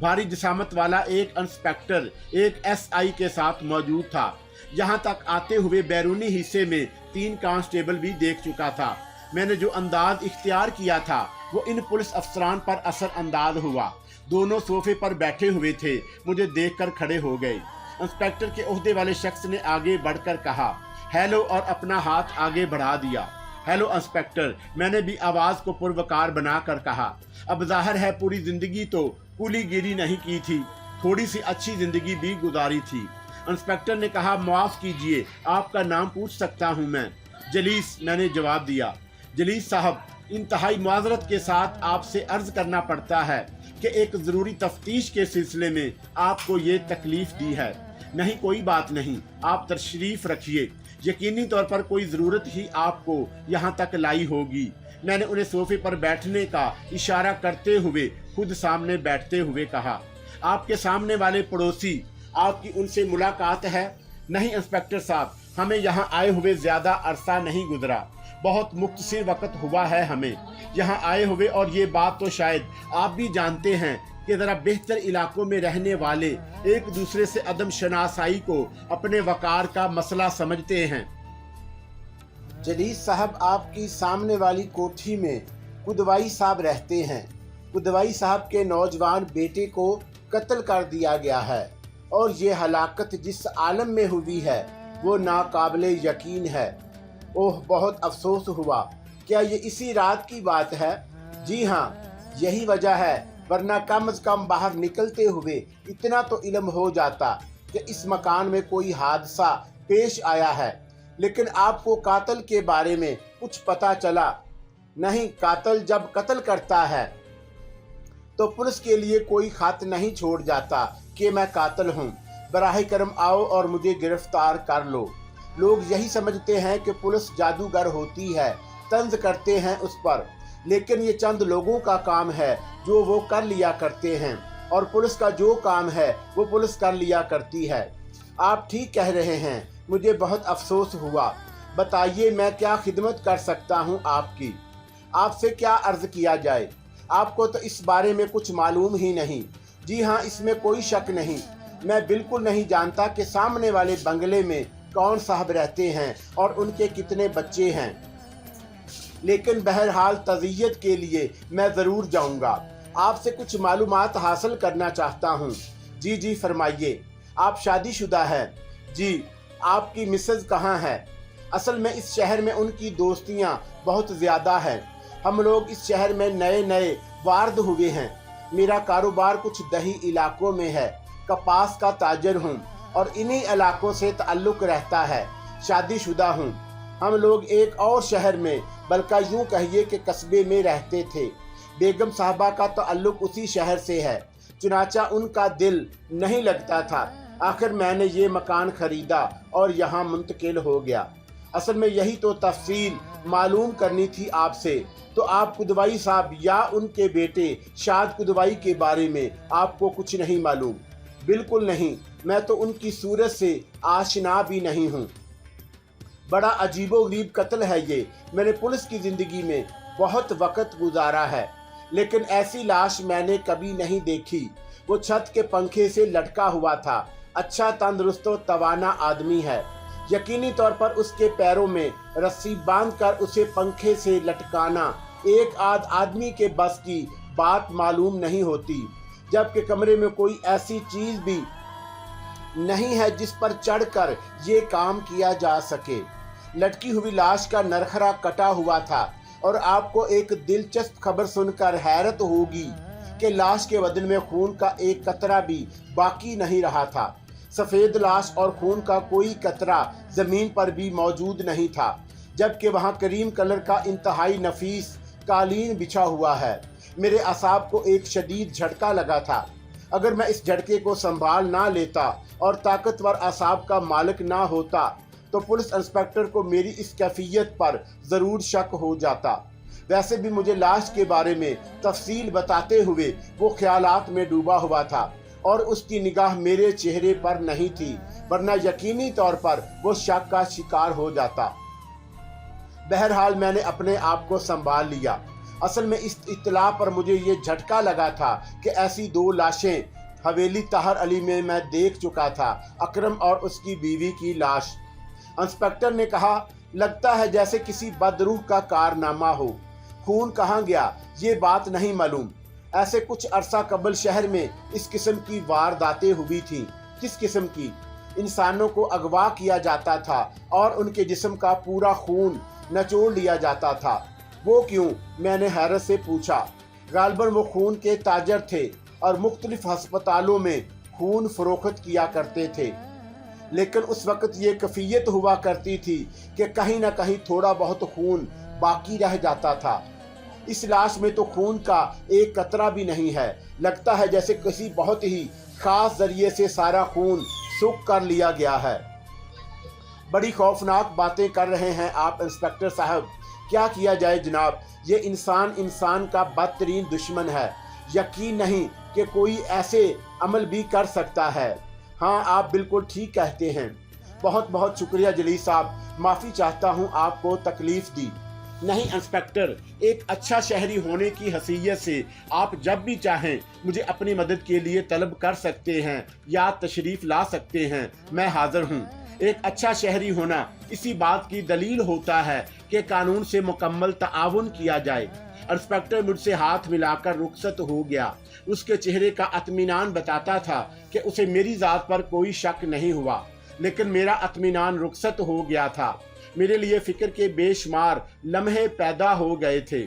भारी जिसामत वाला एक इंस्पेक्टर एक एसआई के साथ मौजूद था। यहाँ तक आते हुए बैरूनी हिस्से में 3 कांस्टेबल भी देख चुका था। मैंने जो अंदाज इख्तियार किया था वो इन पुलिस अफसरान पर असर अंदाज हुआ। दोनों सोफे पर बैठे हुए थे, मुझे देखकर खड़े हो गए। इंस्पेक्टर के ओहदे वाले शख्स ने आगे बढ़कर कहा हेलो और अपना हाथ आगे बढ़ा दिया। हेलो इंस्पेक्टर, मैंने भी आवाज़ को पुरवकार बनाकर कहा। अब जाहिर है पूरी ज़िंदगी तो कुलीगिरी नहीं की थी, थोड़ी सी अच्छी ज़िंदगी भी गुजारी थी। इंस्पेक्टर ने कहा माफ़ कीजिए, आपका नाम पूछ सकता हूँ मैं? जलीस, मैंने जवाब दिया। जलीस साहब, इंतहाई माजरत के साथ आपसे अर्ज़ करना पड़ता है कि एक ज़रूरी तफ्तीश के सिलसिले में आपको ये तकलीफ़ दी है। नहीं, कोई बात नहीं, आप तशरीफ़ रखिए। यकीनी तौर पर कोई ज़रूरत ही आपको यहाँ तक लाई होगी। मैंने उन्हें सोफे पर बैठने का इशारा करते हुए खुद सामने बैठते हुए कहा। आपके सामने वाले पड़ोसी, आपकी उनसे मुलाकात है? नहीं इंस्पेक्टर साहब, हमें यहाँ आए हुए ज़्यादा अरसा नहीं गुजरा, बहुत मुख्तसर वक्त हुआ है हमें यहाँ आए हुए। और ये बात तो शायद आप भी जानते हैं कि ज़रा बेहतर इलाकों में रहने वाले एक दूसरे से अदम शनासाई को अपने वकार का मसला समझते हैं। जलीस साहब, आपकी सामने वाली कोठी में कुदवाई साहब रहते हैं। कुदवाई साहब के नौजवान बेटे को कत्ल कर दिया गया है और ये हलाकत जिस आलम में हुई है वो नाकाबिले यकीन है। ओह, बहुत अफसोस हुआ। क्या ये इसी रात की बात है? जी हाँ, यही वजह है, वरना कम से कम बाहर निकलते हुए इतना तो इल्म हो जाता कि इस मकान में कोई हादसा पेश आया है। लेकिन आपको कातिल के बारे में कुछ पता चला नहीं? कातिल जब कत्ल करता है तो पुलिस के लिए कोई खत नहीं छोड़ जाता कि मैं कातिल हूँ, बराह करम आओ और मुझे गिरफ्तार कर लो। लोग यही समझते हैं कि पुलिस जादूगर होती है, तंज करते हैं उस पर, लेकिन ये चंद लोगों का काम है जो वो कर लिया करते हैं, और पुलिस का जो काम है वो पुलिस कर लिया करती है। आप ठीक कह रहे हैं, मुझे बहुत अफसोस हुआ। बताइए मैं क्या खिदमत कर सकता हूँ आपकी? आपसे क्या अर्ज़ किया जाए? आपको तो इस बारे में कुछ मालूम ही नहीं। जी हाँ, इसमें कोई शक नहीं, मैं बिल्कुल नहीं जानता कि सामने वाले बंगले में कौन साहब रहते हैं और उनके कितने बच्चे हैं, लेकिन बहरहाल तज़ियत के लिए मैं ज़रूर जाऊंगा। आपसे कुछ मालूमात हासिल करना चाहता हूं। जी जी, फरमाइए। आप शादीशुदा हैं? जी। आपकी मिसेज कहाँ है? असल में इस शहर में उनकी दोस्तियां बहुत ज़्यादा हैं। हम लोग इस शहर में नए नए वारद हुए हैं। मेरा कारोबार कुछ दही इलाकों में है, कपास का ताजर हूँ और इन्हीं इलाकों से ताल्लुक़ रहता है। शादीशुदा हूँ। हम लोग एक और शहर में, बल्कि यूँ कहिए कि कस्बे में रहते थे। बेगम साहबा का ताल्लुक़ उसी शहर से है, चुनाचा उनका दिल नहीं लगता था। आखिर मैंने ये मकान ख़रीदा और यहाँ मुंतकिल हो गया। असल में यही तो तफसील मालूम करनी थी आपसे। तो आप कुदवाई साहब या उनके बेटे शाद कुदवाई के बारे में आपको कुछ नहीं मालूम? बिल्कुल नहीं, मैं तो उनकी सूरत से आशना भी नहीं हूँ। बड़ा अजीबोगरीब कत्ल है ये। मैंने पुलिस की ज़िंदगी में बहुत वक्त गुजारा है, लेकिन ऐसी लाश मैंने कभी नहीं देखी। वो छत के पंखे से लटका हुआ था। अच्छा तंदुरुस्त व तवाना आदमी है। यकीनी तौर पर उसके पैरों में रस्सी बांधकर उसे पंखे से लटकाना एक आध आदमी के बस की बात मालूम नहीं होती, जबकि कमरे में कोई ऐसी चीज़ भी नहीं है जिस पर चढ़कर ये काम किया जा सके। लटकी हुई लाश का नरखरा कटा हुआ था और आपको एक दिलचस्प खबर सुनकर हैरत होगी कि लाश के बदन में खून का एक कतरा भी बाकी नहीं रहा था। सफ़ेद लाश और खून का कोई कतरा ज़मीन पर भी मौजूद नहीं था, जबकि वहाँ करीम कलर का इंतहाई नफीस कालीन बिछा हुआ है। मेरे असाब को एक शदीद झटका लगा था। अगर मैं इस झटके को संभाल ना लेता और ताकतवर असाब का मालिक ना होता तो पुलिस इंस्पेक्टर को मेरी इस कैफियत पर ज़रूर शक हो जाता। वैसे भी मुझे लाश के बारे में तफसील बताते हुए वो ख्यालात में डूबा हुआ था और उसकी निगाह मेरे चेहरे पर नहीं थी, वरना यकीनी तौर पर वो शक का शिकार हो जाता। बहरहाल मैंने अपने आप को संभाल लिया। असल में इस इत्तला पर मुझे ये झटका लगा था कि ऐसी 2 लाशें हवेली ताहर अली में मैं देख चुका था, अकरम और उसकी बीवी की लाश। इंस्पेक्टर ने कहा, लगता है जैसे किसी बदरूह का कारनामा हो। खून कहाँ गया ये बात नहीं मालूम। ऐसे कुछ अरसा कबल शहर में इस किस्म की वारदातें हुई थीं। किस किस्म की? इंसानों को अगवा किया जाता था और उनके जिस्म का पूरा खून निचोड़ लिया जाता था। वो क्यों? मैंने हैरत से पूछा। गालबन वो खून के ताजर थे और मुख्तलिफ हस्पतालों में खून फरोख्त किया करते थे, लेकिन उस वक्त ये कफ़ियत हुआ करती थी कि कहीं ना कहीं थोड़ा बहुत खून बाकी रह जाता था। इस लाश में तो खून का एक कतरा भी नहीं है। लगता है जैसे किसी बहुत ही खास जरिए से सारा खून सूख कर लिया गया है। बड़ी खौफनाक बातें कर रहे हैं आप इंस्पेक्टर साहब। क्या किया जाए जनाब, ये इंसान का बदतरीन दुश्मन है। यकीन नहीं कि कोई ऐसे अमल भी कर सकता है। हाँ, आप बिल्कुल ठीक कहते हैं। बहुत बहुत शुक्रिया जलील साहब, माफ़ी चाहता हूँ आपको तकलीफ़ दी। नहीं इंस्पेक्टर, एक अच्छा शहरी होने की हैसियत से आप जब भी चाहें मुझे अपनी मदद के लिए तलब कर सकते हैं या तशरीफ़ ला सकते हैं। मैं हाज़िर हूँ। एक अच्छा शहरी होना इसी बात की दलील होता है कि कानून से मुकम्मल ताआवुन किया जाए। इंस्पेक्टर मुझसे हाथ मिलाकर रुखसत हो गया। उसके चेहरे का इत्मीनान बताता था कि उसे मेरी ज़ात पर कोई शक नहीं हुआ, लेकिन मेरा इत्मीनान रुखसत हो गया था। मेरे लिए फ़िक्र के बेशुमार लम्हे पैदा हो गए थे।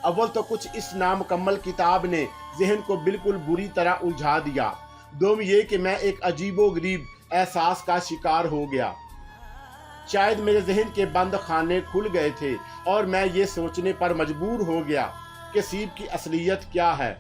अव्वल तो कुछ इस नामुकम्मल किताब ने जहन को बिल्कुल बुरी तरह उलझा दिया। दोम ये कि मैं एक अजीबो-गरीब एहसास का शिकार हो गया। शायद मेरे जहन के बंद खाने खुल गए थे और मैं ये सोचने पर मजबूर हो गया कि सीप की असलियत क्या है।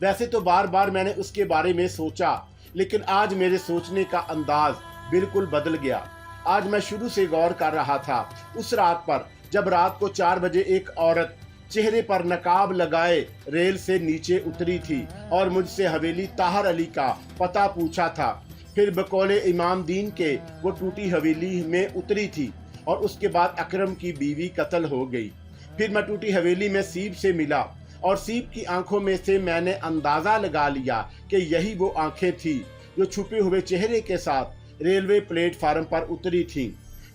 वैसे तो बार बार मैंने उसके बारे में सोचा, लेकिन आज मेरे सोचने का अंदाज बिल्कुल बदल गया। आज मैं शुरू से गौर कर रहा था उस रात पर जब रात को 4 बजे एक औरत चेहरे पर नकाब लगाए रेल से नीचे उतरी थी और मुझसे हवेली ताहर अली का पता पूछा था। फिर बकौले इमाम दीन के वो टूटी हवेली में उतरी थी और उसके बाद अकरम की बीवी कत्ल हो गई। फिर मैं टूटी हवेली में सीप से मिला और सीप की आंखों में से मैंने अंदाज़ा लगा लिया कि यही वो आंखें थी जो छुपे हुए चेहरे के साथ रेलवे प्लेटफार्म पर उतरी थीं।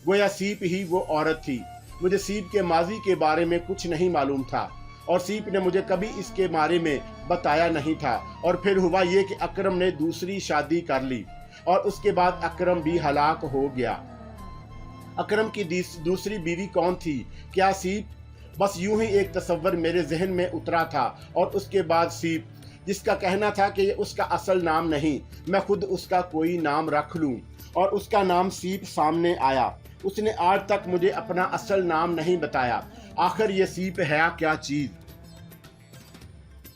गोया सीप ही वो औरत थी। मुझे सीप के माजी के बारे में कुछ नहीं मालूम था और सीप ने मुझे कभी इसके बारे में बताया नहीं था। और फिर हुआ ये कि अकरम ने दूसरी शादी कर ली और उसके बाद अकरम भी हलाक हो गया। अकरम की दूसरी बीवी कौन थी? क्या सीप? बस यूं ही एक तस्वर मेरे जहन में उतरा था। और उसके बाद सीप, जिसका कहना था कि ये उसका असल नाम नहीं, मैं खुद उसका कोई नाम रख लूं, और उसका नाम सीप सामने आया। उसने आज तक मुझे अपना असल नाम नहीं बताया। आखिर ये सीप है क्या चीज़?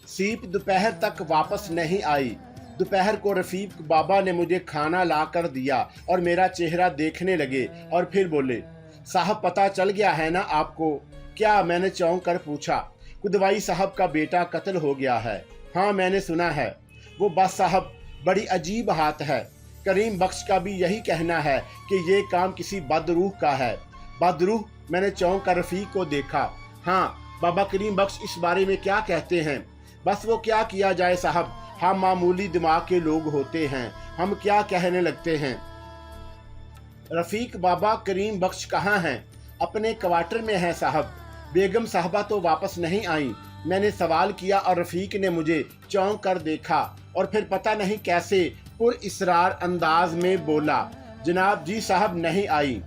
सीप दोपहर तक वापस नहीं आई। दोपहर को रफ़ीक बाबा ने मुझे खाना ला कर दिया और मेरा चेहरा देखने लगे और फिर बोले, साहब पता चल गया है ना आपको? क्या? मैंने चौंक कर पूछा। कुदवाई साहब का बेटा कत्ल हो गया है। हाँ, मैंने सुना है। वो बस साहब, बड़ी अजीब बात है। करीम बख्श का भी यही कहना है कि ये काम किसी बदरूह का है। बदरूह? मैंने चौंक कर रफ़ीक को देखा। हाँ, बाबा करीम बख्श इस बारे में क्या कहते हैं? बस वो क्या किया जाए साहब, हम मामूली दिमाग के लोग होते हैं, हम क्या कहने लगते हैं। रफ़ीक बाबा करीम बख्श कहाँ हैं? अपने क्वार्टर में हैं साहब। बेगम साहबा तो वापस नहीं आई। मैंने सवाल किया और रफ़ीक ने मुझे चौंक कर देखा और फिर पता नहीं कैसे पुरइसरार अंदाज में बोला, जनाब जी साहब नहीं आई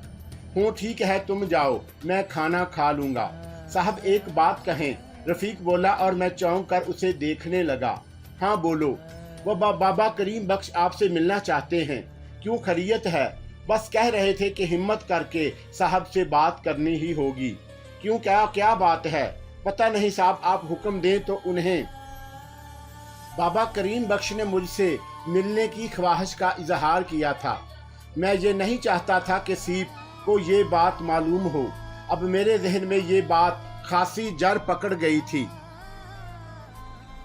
हूँ। ठीक है, तुम जाओ, मैं खाना खा लूँगा। साहब एक बात कहें, रफ़ीक बोला और मैं चौंक कर उसे देखने लगा। हाँ बोलो। वो बाबा करीम बख्श आपसे मिलना चाहते हैं। क्यों, खैरियत है? बस कह रहे थे कि हिम्मत करके साहब से बात करनी ही होगी। क्यों, क्या बात है? पता नहीं साहब, आप हुक्म दें तो उन्हें। बाबा करीम बख्श ने मुझसे मिलने की ख्वाहिश का इजहार किया था। मैं ये नहीं चाहता था कि सीप को ये बात मालूम हो। अब मेरे जहन में ये बात खासी जड़ पकड़ गई थी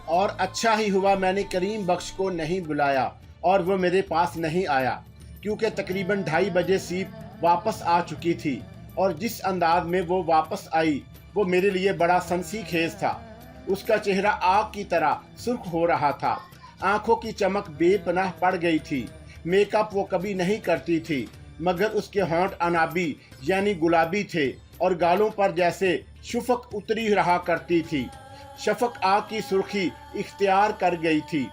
और अच्छा ही हुआ मैंने करीम बख्श को नहीं बुलाया और वो मेरे पास नहीं आया, क्योंकि तकरीबन 2:30 बजे सीप वापस आ चुकी थी। और जिस अंदाज में वो वापस आई वो मेरे लिए बड़ा सनसीखेज था। उसका चेहरा आग की तरह सुर्ख हो रहा था, आंखों की चमक बेपनाह पड़ गई थी। मेकअप वो कभी नहीं करती थी, मगर उसके होंठ अनाबी यानी गुलाबी थे और गालों पर जैसे शुफक उतरी रहा करती थी। शफक आग की सुर्खी इख्तियार कर गई थी।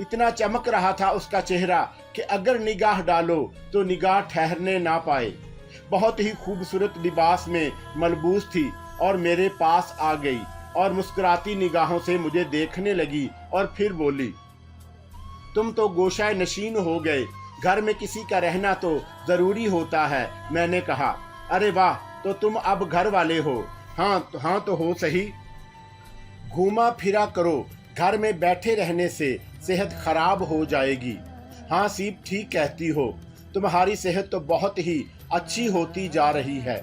इतना चमक रहा था उसका चेहरा कि अगर निगाह डालो तो निगाह ठहरने ना पाए। बहुत ही खूबसूरत लिबास में मलबूस थी और मेरे पास आ गई और मुस्कुराती निगाहों से मुझे देखने लगी और फिर बोली, तुम तो गोशाए नशीन हो गए, घर में किसी का रहना तो जरूरी होता है। मैंने कहा, अरे वाह, तो तुम अब घर वाले हो? हाँ तो हो सही। घूमा फिरा करो, घर में बैठे रहने से सेहत खराब हो जाएगी। हाँ सीप, ठीक कहती हो, तुम्हारी सेहत तो बहुत ही अच्छी होती जा रही है।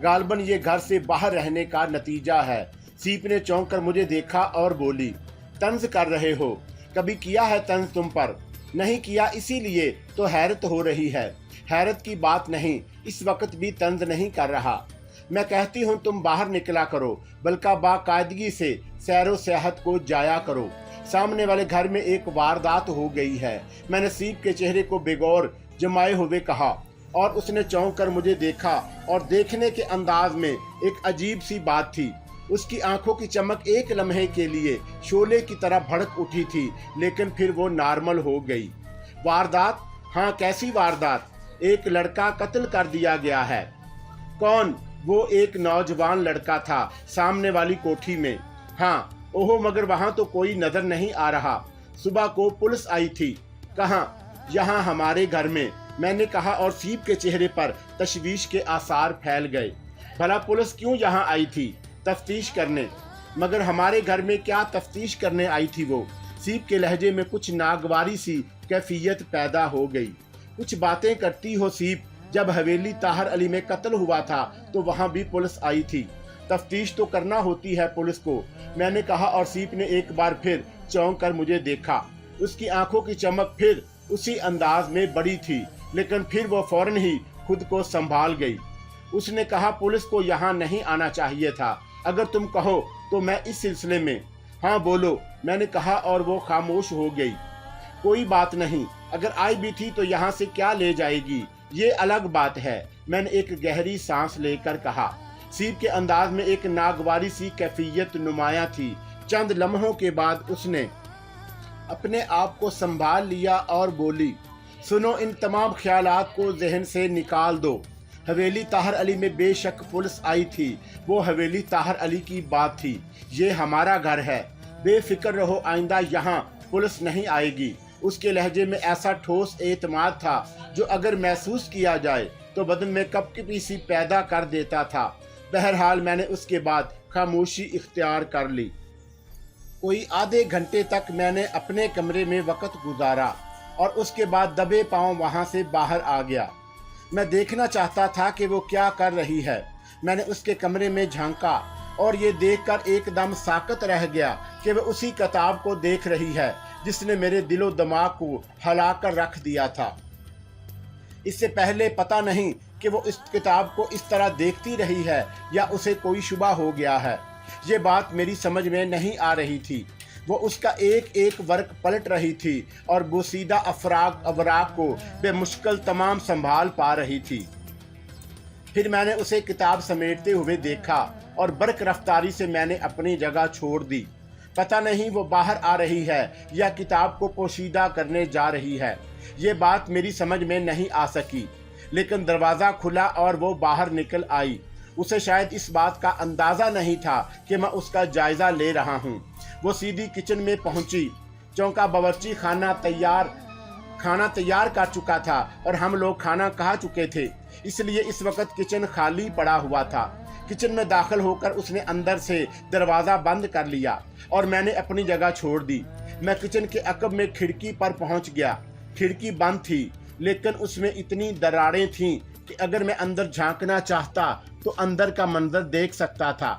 गालबन ये घर से बाहर रहने का नतीजा है। सीप ने चौंक कर मुझे देखा और बोली, तंज कर रहे हो? कभी किया है तंज तुम पर? नहीं किया, इसीलिए तो हैरत हो रही है। हैरत की बात नहीं, इस वक्त भी तंज नहीं कर रहा। मैं कहती हूँ तुम बाहर निकला करो, बल्कि बाकायदगी से सैरो सेहत को जाया करो। सामने वाले घर में एक वारदात हो गई है। मैंने सीप के चेहरे को बेगौर जमाए हुए कहा और उसने चौंक कर मुझे देखा और देखने के अंदाज में एक अजीब सी बात थी। उसकी आंखों की चमक एक लम्हे के लिए शोले की तरह भड़क उठी थी, लेकिन फिर वो नॉर्मल हो गई। वारदात? हाँ, कैसी वारदात? एक लड़का कत्ल कर दिया गया है। कौन? वो एक नौजवान लड़का था सामने वाली कोठी में। हाँ। ओहो, मगर वहां तो कोई नजर नहीं आ रहा। सुबह को पुलिस आई थी। कहाँ? यहाँ हमारे घर में। मैंने कहा और सीप के चेहरे पर तशवीश के आसार फैल गए। भला पुलिस क्यों यहाँ आई थी? तफ्तीश करने। मगर हमारे घर में क्या तफ्तीश करने आई थी वो? सीप के लहजे में कुछ नागवारी सी कैफियत पैदा हो गई। कुछ बातें करती हो सीप, जब हवेली ताहर अली में कत्ल हुआ था तो वहां भी पुलिस आई थी। तफ्तीश तो करना होती है पुलिस को, मैंने कहा और सीप ने एक बार फिर चौंक कर मुझे देखा। उसकी आंखों की चमक फिर उसी अंदाज में बड़ी थी, लेकिन फिर वो फौरन ही खुद को संभाल गई। उसने कहा, पुलिस को यहाँ नहीं आना चाहिए था। अगर तुम कहो तो मैं इस सिलसिले में। हाँ बोलो, मैंने कहा और वो खामोश हो गई। कोई बात नहीं, अगर आई भी थी तो यहाँ से क्या ले जाएगी, ये अलग बात है। मैंने एक गहरी सांस लेकर कहा। सीप के अंदाज में एक नागवारी सी कैफियत नुमाया थी। चंद लम्हों के बाद उसने अपने आप को संभाल लिया और बोली, सुनो, इन तमाम ख्यालात को जहन से निकाल दो। हवेली ताहर अली में बेशक पुलिस आई थी, वो हवेली ताहर अली की बात थी। ये हमारा घर है, बेफिक्र रहो, आइंदा यहाँ पुलिस नहीं आएगी। उसके लहजे में ऐसा ठोस एतमाद था जो अगर महसूस किया जाए तो बदन में कपकपी सी पैदा कर देता था। बहरहाल मैंने उसके बाद खामोशी इख्तियार कर ली। कोई आधे घंटे तक मैंने अपने कमरे में वक्त गुजारा और उसके बाद दबे पांव वहां से बाहर आ गया। मैं देखना चाहता था कि वो क्या कर रही है। मैंने उसके कमरे में झांका और ये देखकर एकदम साकत रह गया कि वह उसी किताब को देख रही है जिसने मेरे दिलो दिमाग को हिलाकर रख दिया था। इससे पहले पता नहीं कि वो इस किताब को इस तरह देखती रही है या उसे कोई शुबा हो गया है। ये बात मेरी समझ में नहीं आ रही थी। वो उसका एक एक वर्क पलट रही थी और बोसीदा अवराक को बेमुश्किल तमाम संभाल पा रही थी। फिर मैंने उसे किताब समेटते हुए देखा और बरक रफ्तारी से मैंने अपनी जगह छोड़ दी। पता नहीं वो बाहर आ रही है या किताब को पोशीदा करने जा रही है। ये बात मेरी समझ में नहीं आ सकी, लेकिन दरवाज़ा खुला और वो बाहर निकल आई। उसे शायद इस बात का अंदाज़ा नहीं था कि मैं उसका जायज़ा ले रहा हूँ। वो सीधी किचन में पहुँची। चौंका बावर्ची खाना तैयार कर चुका था और हम लोग खाना खा चुके थे, इसलिए इस वक्त किचन खाली पड़ा हुआ था। किचन में दाखिल होकर उसने अंदर से दरवाज़ा बंद कर लिया और मैंने अपनी जगह छोड़ दी। मैं किचन के अकब में खिड़की पर पहुंच गया। खिड़की बंद थी, लेकिन उसमें इतनी दरारें थीं कि अगर मैं अंदर झांकना चाहता तो अंदर का मंजर देख सकता था।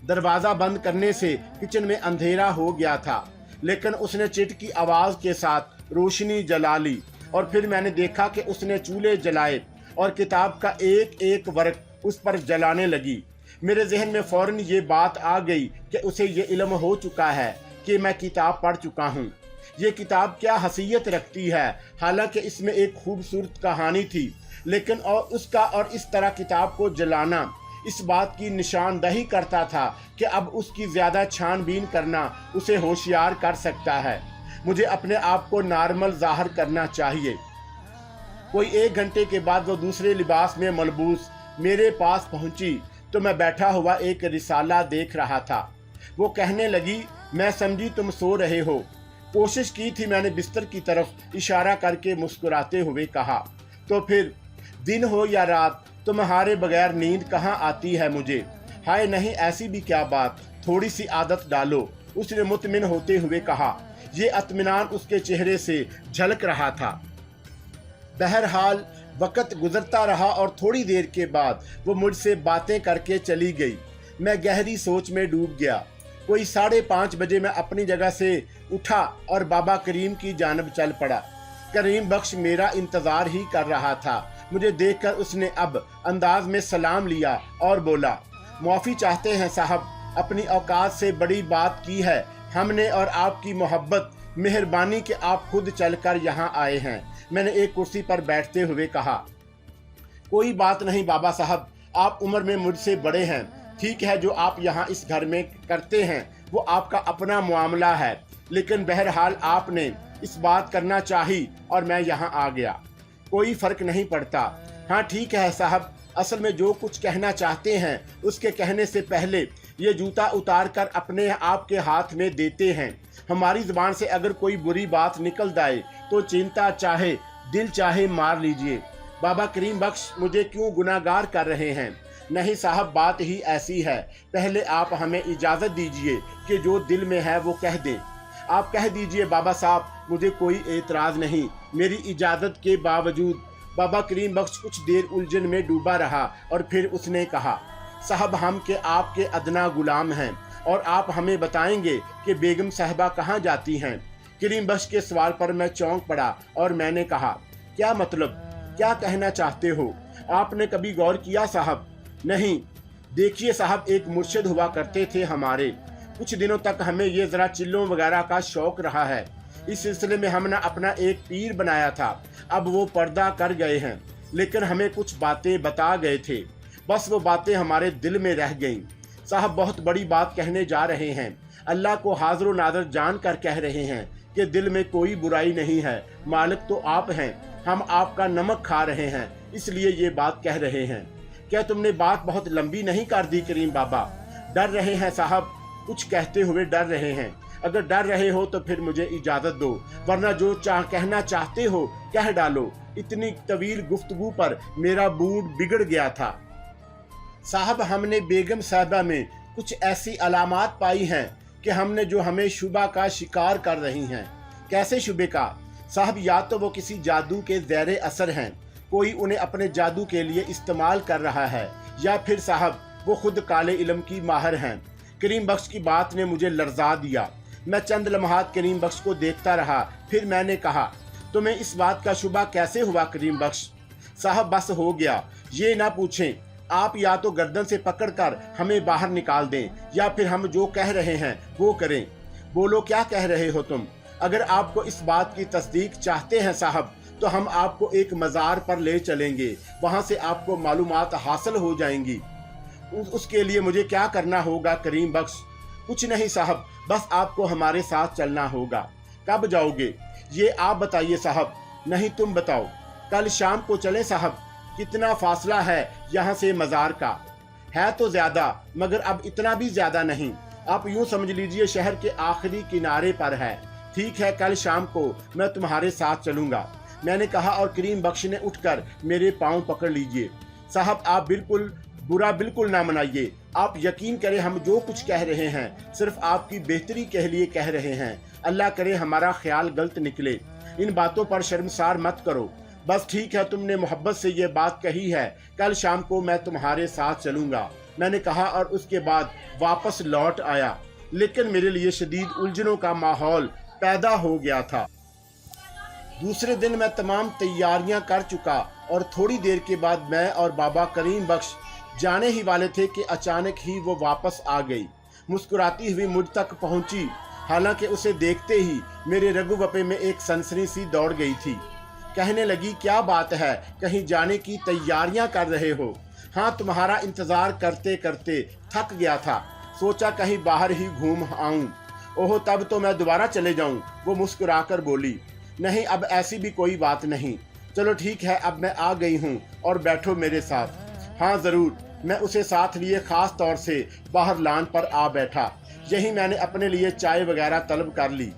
दरवाज़ा बंद करने से किचन में अंधेरा हो गया था, लेकिन उसने चिट की आवाज़ के साथ रोशनी जला ली और फिर मैंने देखा कि उसने चूल्हे जलाए और किताब का एक एक वर्क उस पर जलाने लगी। मेरे जहन में फ़ौरन ये बात आ गई कि उसे ये इल्म हो चुका है कि मैं किताब पढ़ चुका हूँ। ये किताब क्या हसीयत रखती है, हालांकि इसमें एक खूबसूरत कहानी थी, लेकिन और इस तरह किताब को जलाना इस बात की निशानदही करता था कि अब उसकी ज़्यादा छानबीन करना उसे होशियार कर सकता है। मुझे अपने आप को नॉर्मल ज़ाहिर करना चाहिए। कोई 1 घंटे के बाद वो दूसरे लिबास में मलबूस मेरे पास पहुंची तो मैं बैठा हुआ एक रिसाला देख रहा था। वो कहने लगी, मैं समझी तुम सो रहे हो। कोशिश की थी मैंने बिस्तर की तरफ इशारा करके मुस्कुराते हुए कहा, तो फिर दिन हो या रात तुम्हारे बगैर नींद कहाँ आती है मुझे। हाय नहीं, ऐसी भी क्या बात, थोड़ी सी आदत डालो, उसने मुतमिन होते हुए कहा। ये इत्मीनान उसके चेहरे से झलक रहा था। बहरहाल वक़्त गुजरता रहा और थोड़ी देर के बाद वो मुझसे बातें करके चली गई। मैं गहरी सोच में डूब गया। कोई 5:30 बजे मैं अपनी जगह से उठा और बाबा करीम की जानब चल पड़ा। करीम बख्श मेरा इंतज़ार ही कर रहा था। मुझे देखकर उसने अब अंदाज में सलाम लिया और बोला, माफ़ी चाहते हैं साहब, अपनी औकात से बड़ी बात की है हमने और आपकी मोहब्बत, मेहरबानी कि आप खुद चलकर यहाँ आए हैं। मैंने एक कुर्सी पर बैठते हुए कहा, कोई बात नहीं बाबा साहब, आप उम्र में मुझसे बड़े हैं। ठीक है, जो आप यहाँ इस घर में करते हैं वो आपका अपना मामला है, लेकिन बहरहाल आपने इस बात करना चाहिए और मैं यहाँ आ गया। कोई फ़र्क नहीं पड़ता। हाँ ठीक है साहब, असल में जो कुछ कहना चाहते हैं उसके कहने से पहले ये जूता उतार कर अपने आप के हाथ में देते हैं। हमारी ज़बान से अगर कोई बुरी बात निकल जाए तो चिंता चाहे दिल चाहे मार लीजिए। बाबा करीम बख्श मुझे क्यों गुनाहगार कर रहे हैं? नहीं साहब, बात ही ऐसी है। पहले आप हमें इजाज़त दीजिए कि जो दिल में है वो कह दें। आप कह दीजिए बाबा साहब, मुझे कोई एतराज़ नहीं। मेरी इजाज़त के बावजूद बाबा करीम बख्श कुछ देर उलझन में डूबा रहा और फिर उसने कहा, साहब हम के आपके अदना गुलाम हैं और आप हमें बताएंगे कि बेगम साहिबा कहाँ जाती हैं। करीम बख्श के सवाल पर मैं चौंक पड़ा और मैंने कहा, क्या मतलब, क्या कहना चाहते हो? आपने कभी गौर किया साहब? नहीं। देखिए साहब, एक मुर्शिद हुआ करते थे हमारे। कुछ दिनों तक हमें ये ज़रा चिल्लों वगैरह का शौक़ रहा है। इस सिलसिले में हमने अपना एक पीर बनाया था। अब वो पर्दा कर गए हैं, लेकिन हमें कुछ बातें बता गए थे। बस वो बातें हमारे दिल में रह गईं। साहब बहुत बड़ी बात कहने जा रहे हैं। अल्लाह को हाज़िर नाज़िर जान कर कह रहे हैं कि दिल में कोई बुराई नहीं है। मालिक तो आप हैं, हम आपका नमक खा रहे हैं, इसलिए ये बात कह रहे हैं। क्या तुमने बात बहुत लंबी नहीं कर दी करीम बाबा? डर रहे हैं साहब, कुछ कहते हुए डर रहे हैं। अगर डर रहे हो तो फिर मुझे इजाज़त दो, वरना जो कहना चाहते हो कह डालो। इतनी तवील गुफ्तगू पर मेरा मूड बिगड़ गया था। साहब हमने बेगम साहिबा में कुछ ऐसी अलामात पाई हैं कि हमने जो हमें शुबा का शिकार कर रही हैं। कैसे शुबे का? साहब या तो वो किसी जादू के ज़ेरे असर हैं, कोई उन्हें अपने जादू के लिए इस्तेमाल कर रहा है, या फिर साहब वो खुद काले इल्म की माहिर हैं। करीम बख्श की बात ने मुझे लर्जा दिया। मैं चंद लम्हात करीम बख्श को देखता रहा। फिर मैंने कहा, तुम्हें इस बात का शुबा कैसे हुआ करीम बख्श? साहब बस हो गया, ये ना पूछें। आप या तो गर्दन से पकड़कर हमें बाहर निकाल दें या फिर हम जो कह रहे हैं वो करें। बोलो क्या कह रहे हो तुम? अगर आपको इस बात की तस्दीक चाहते हैं साहब, तो हम आपको एक मज़ार पर ले चलेंगे, वहाँ से आपको मालूमात हासिल हो जाएंगी। उसके लिए मुझे क्या करना होगा करीम बख्श? कुछ नहीं साहब, बस आपको हमारे साथ चलना होगा। कब जाओगे ये आप बताइए साहब। नहीं तुम बताओ। कल शाम को चलें साहब। कितना फासला है यहाँ से मज़ार का? है तो ज़्यादा, मगर अब इतना भी ज़्यादा नहीं। आप यूँ समझ लीजिए शहर के आखिरी किनारे पर है। ठीक है, कल शाम को मैं तुम्हारे साथ चलूँगा, मैंने कहा और करीम बख्श ने उठकर मेरे पाँव पकड़ लीजिए। साहब आप बुरा बिल्कुल ना मनाइए। आप यकीन करें हम जो कुछ कह रहे हैं सिर्फ आपकी बेहतरी के लिए कह रहे हैं। अल्लाह करे हमारा ख्याल गलत निकले। इन बातों पर शर्मसार मत करो। बस ठीक है, तुमने मोहब्बत से ये बात कही है, कल शाम को मैं तुम्हारे साथ चलूँगा, मैंने कहा और उसके बाद वापस लौट आया। लेकिन मेरे लिए शदीद उलझनों का माहौल पैदा हो गया था। दूसरे दिन मैं तमाम तैयारियां कर चुका और थोड़ी देर के बाद मैं और बाबा करीम बख्श जाने ही वाले थे कि अचानक ही वो वापस आ गई। मुस्कुराती हुई मुझ तक पहुंची। हालांकि उसे देखते ही मेरे रगुवपे में एक सनसनी सी दौड़ गई थी। कहने लगी, क्या बात है, कहीं जाने की तैयारियां कर रहे हो? हाँ, तुम्हारा इंतज़ार करते करते थक गया था, सोचा कहीं बाहर ही घूम आऊं। ओह, तब तो मैं दोबारा चले जाऊं। वो मुस्कुराकर बोली, नहीं, अब ऐसी भी कोई बात नहीं। चलो ठीक है, अब मैं आ गई हूँ और बैठो मेरे साथ। हाँ ज़रूर। मैं उसे साथ लिए ख़ास तौर से बाहर लान पर आ बैठा। यही मैंने अपने लिए चाय वगैरह तलब कर ली।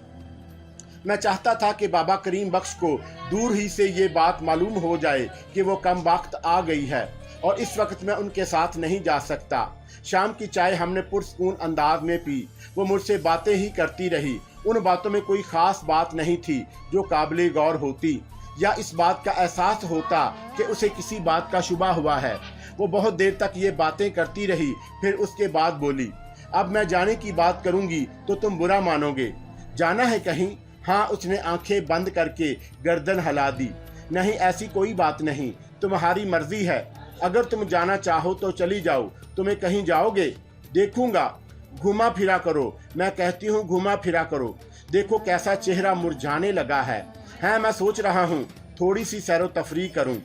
मैं चाहता था कि बाबा करीम बख्श को दूर ही से ये बात मालूम हो जाए कि वो कम वक्त आ गई है और इस वक्त मैं उनके साथ नहीं जा सकता। शाम की चाय हमने पुरसकून अंदाज में पी। वो मुझसे बातें ही करती रही। उन बातों में कोई ख़ास बात नहीं थी जो काबिल गौर होती या इस बात का एहसास होता कि उसे किसी बात का शुबा हुआ है। वो बहुत देर तक ये बातें करती रही, फिर उसके बाद बोली, अब मैं जाने की बात करूंगी तो तुम बुरा मानोगे। जाना है कहीं? हाँ, उसने आंखें बंद करके गर्दन हिला दी। नहीं, ऐसी कोई बात नहीं, तुम्हारी मर्जी है। अगर तुम जाना चाहो तो चली जाओ। तुम्हें कहीं जाओगे? देखूंगा। घुमा फिरा करो, मैं कहती हूँ घुमा फिरा करो। देखो कैसा चेहरा मुरझाने लगा है। मैं सोच रहा हूँ थोड़ी सी सैरो तफरी करूँ।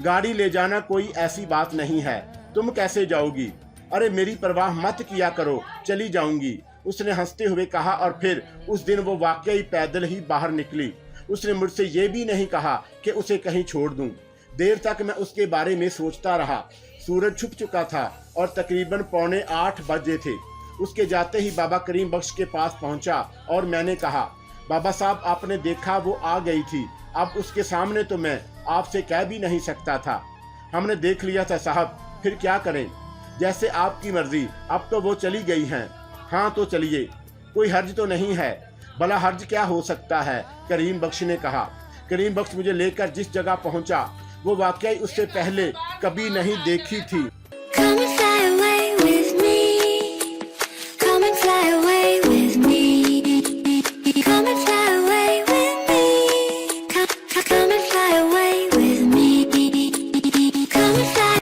गाड़ी ले जाना कोई ऐसी बात नहीं है। तुम कैसे जाओगी? अरे मेरी परवाह मत किया करो, चली जाऊंगी, उसने हंसते हुए कहा। और फिर उस दिन वो वाकई पैदल ही बाहर निकली। उसने मुझसे ये भी नहीं कहा कि उसे कहीं छोड़ दूं। देर तक मैं उसके बारे में सोचता रहा। सूरज छुप चुका था और तकरीबन 7:45 बजे थे। उसके जाते ही बाबा करीम बख्श के पास पहुंचा और मैंने कहा, बाबा साहब, आपने देखा वो आ गई थी। अब उसके सामने तो मैं आपसे कह भी नहीं सकता था। हमने देख लिया था साहब, फिर क्या करें? जैसे आपकी मर्जी। अब तो वो चली गई हैं। हाँ तो चलिए, कोई हर्ज तो नहीं है। भला हर्ज क्या हो सकता है? करीम बख्श ने कहा। करीम बख्श मुझे लेकर जिस जगह पहुंचा वो वाकई उससे पहले कभी नहीं देखी थी।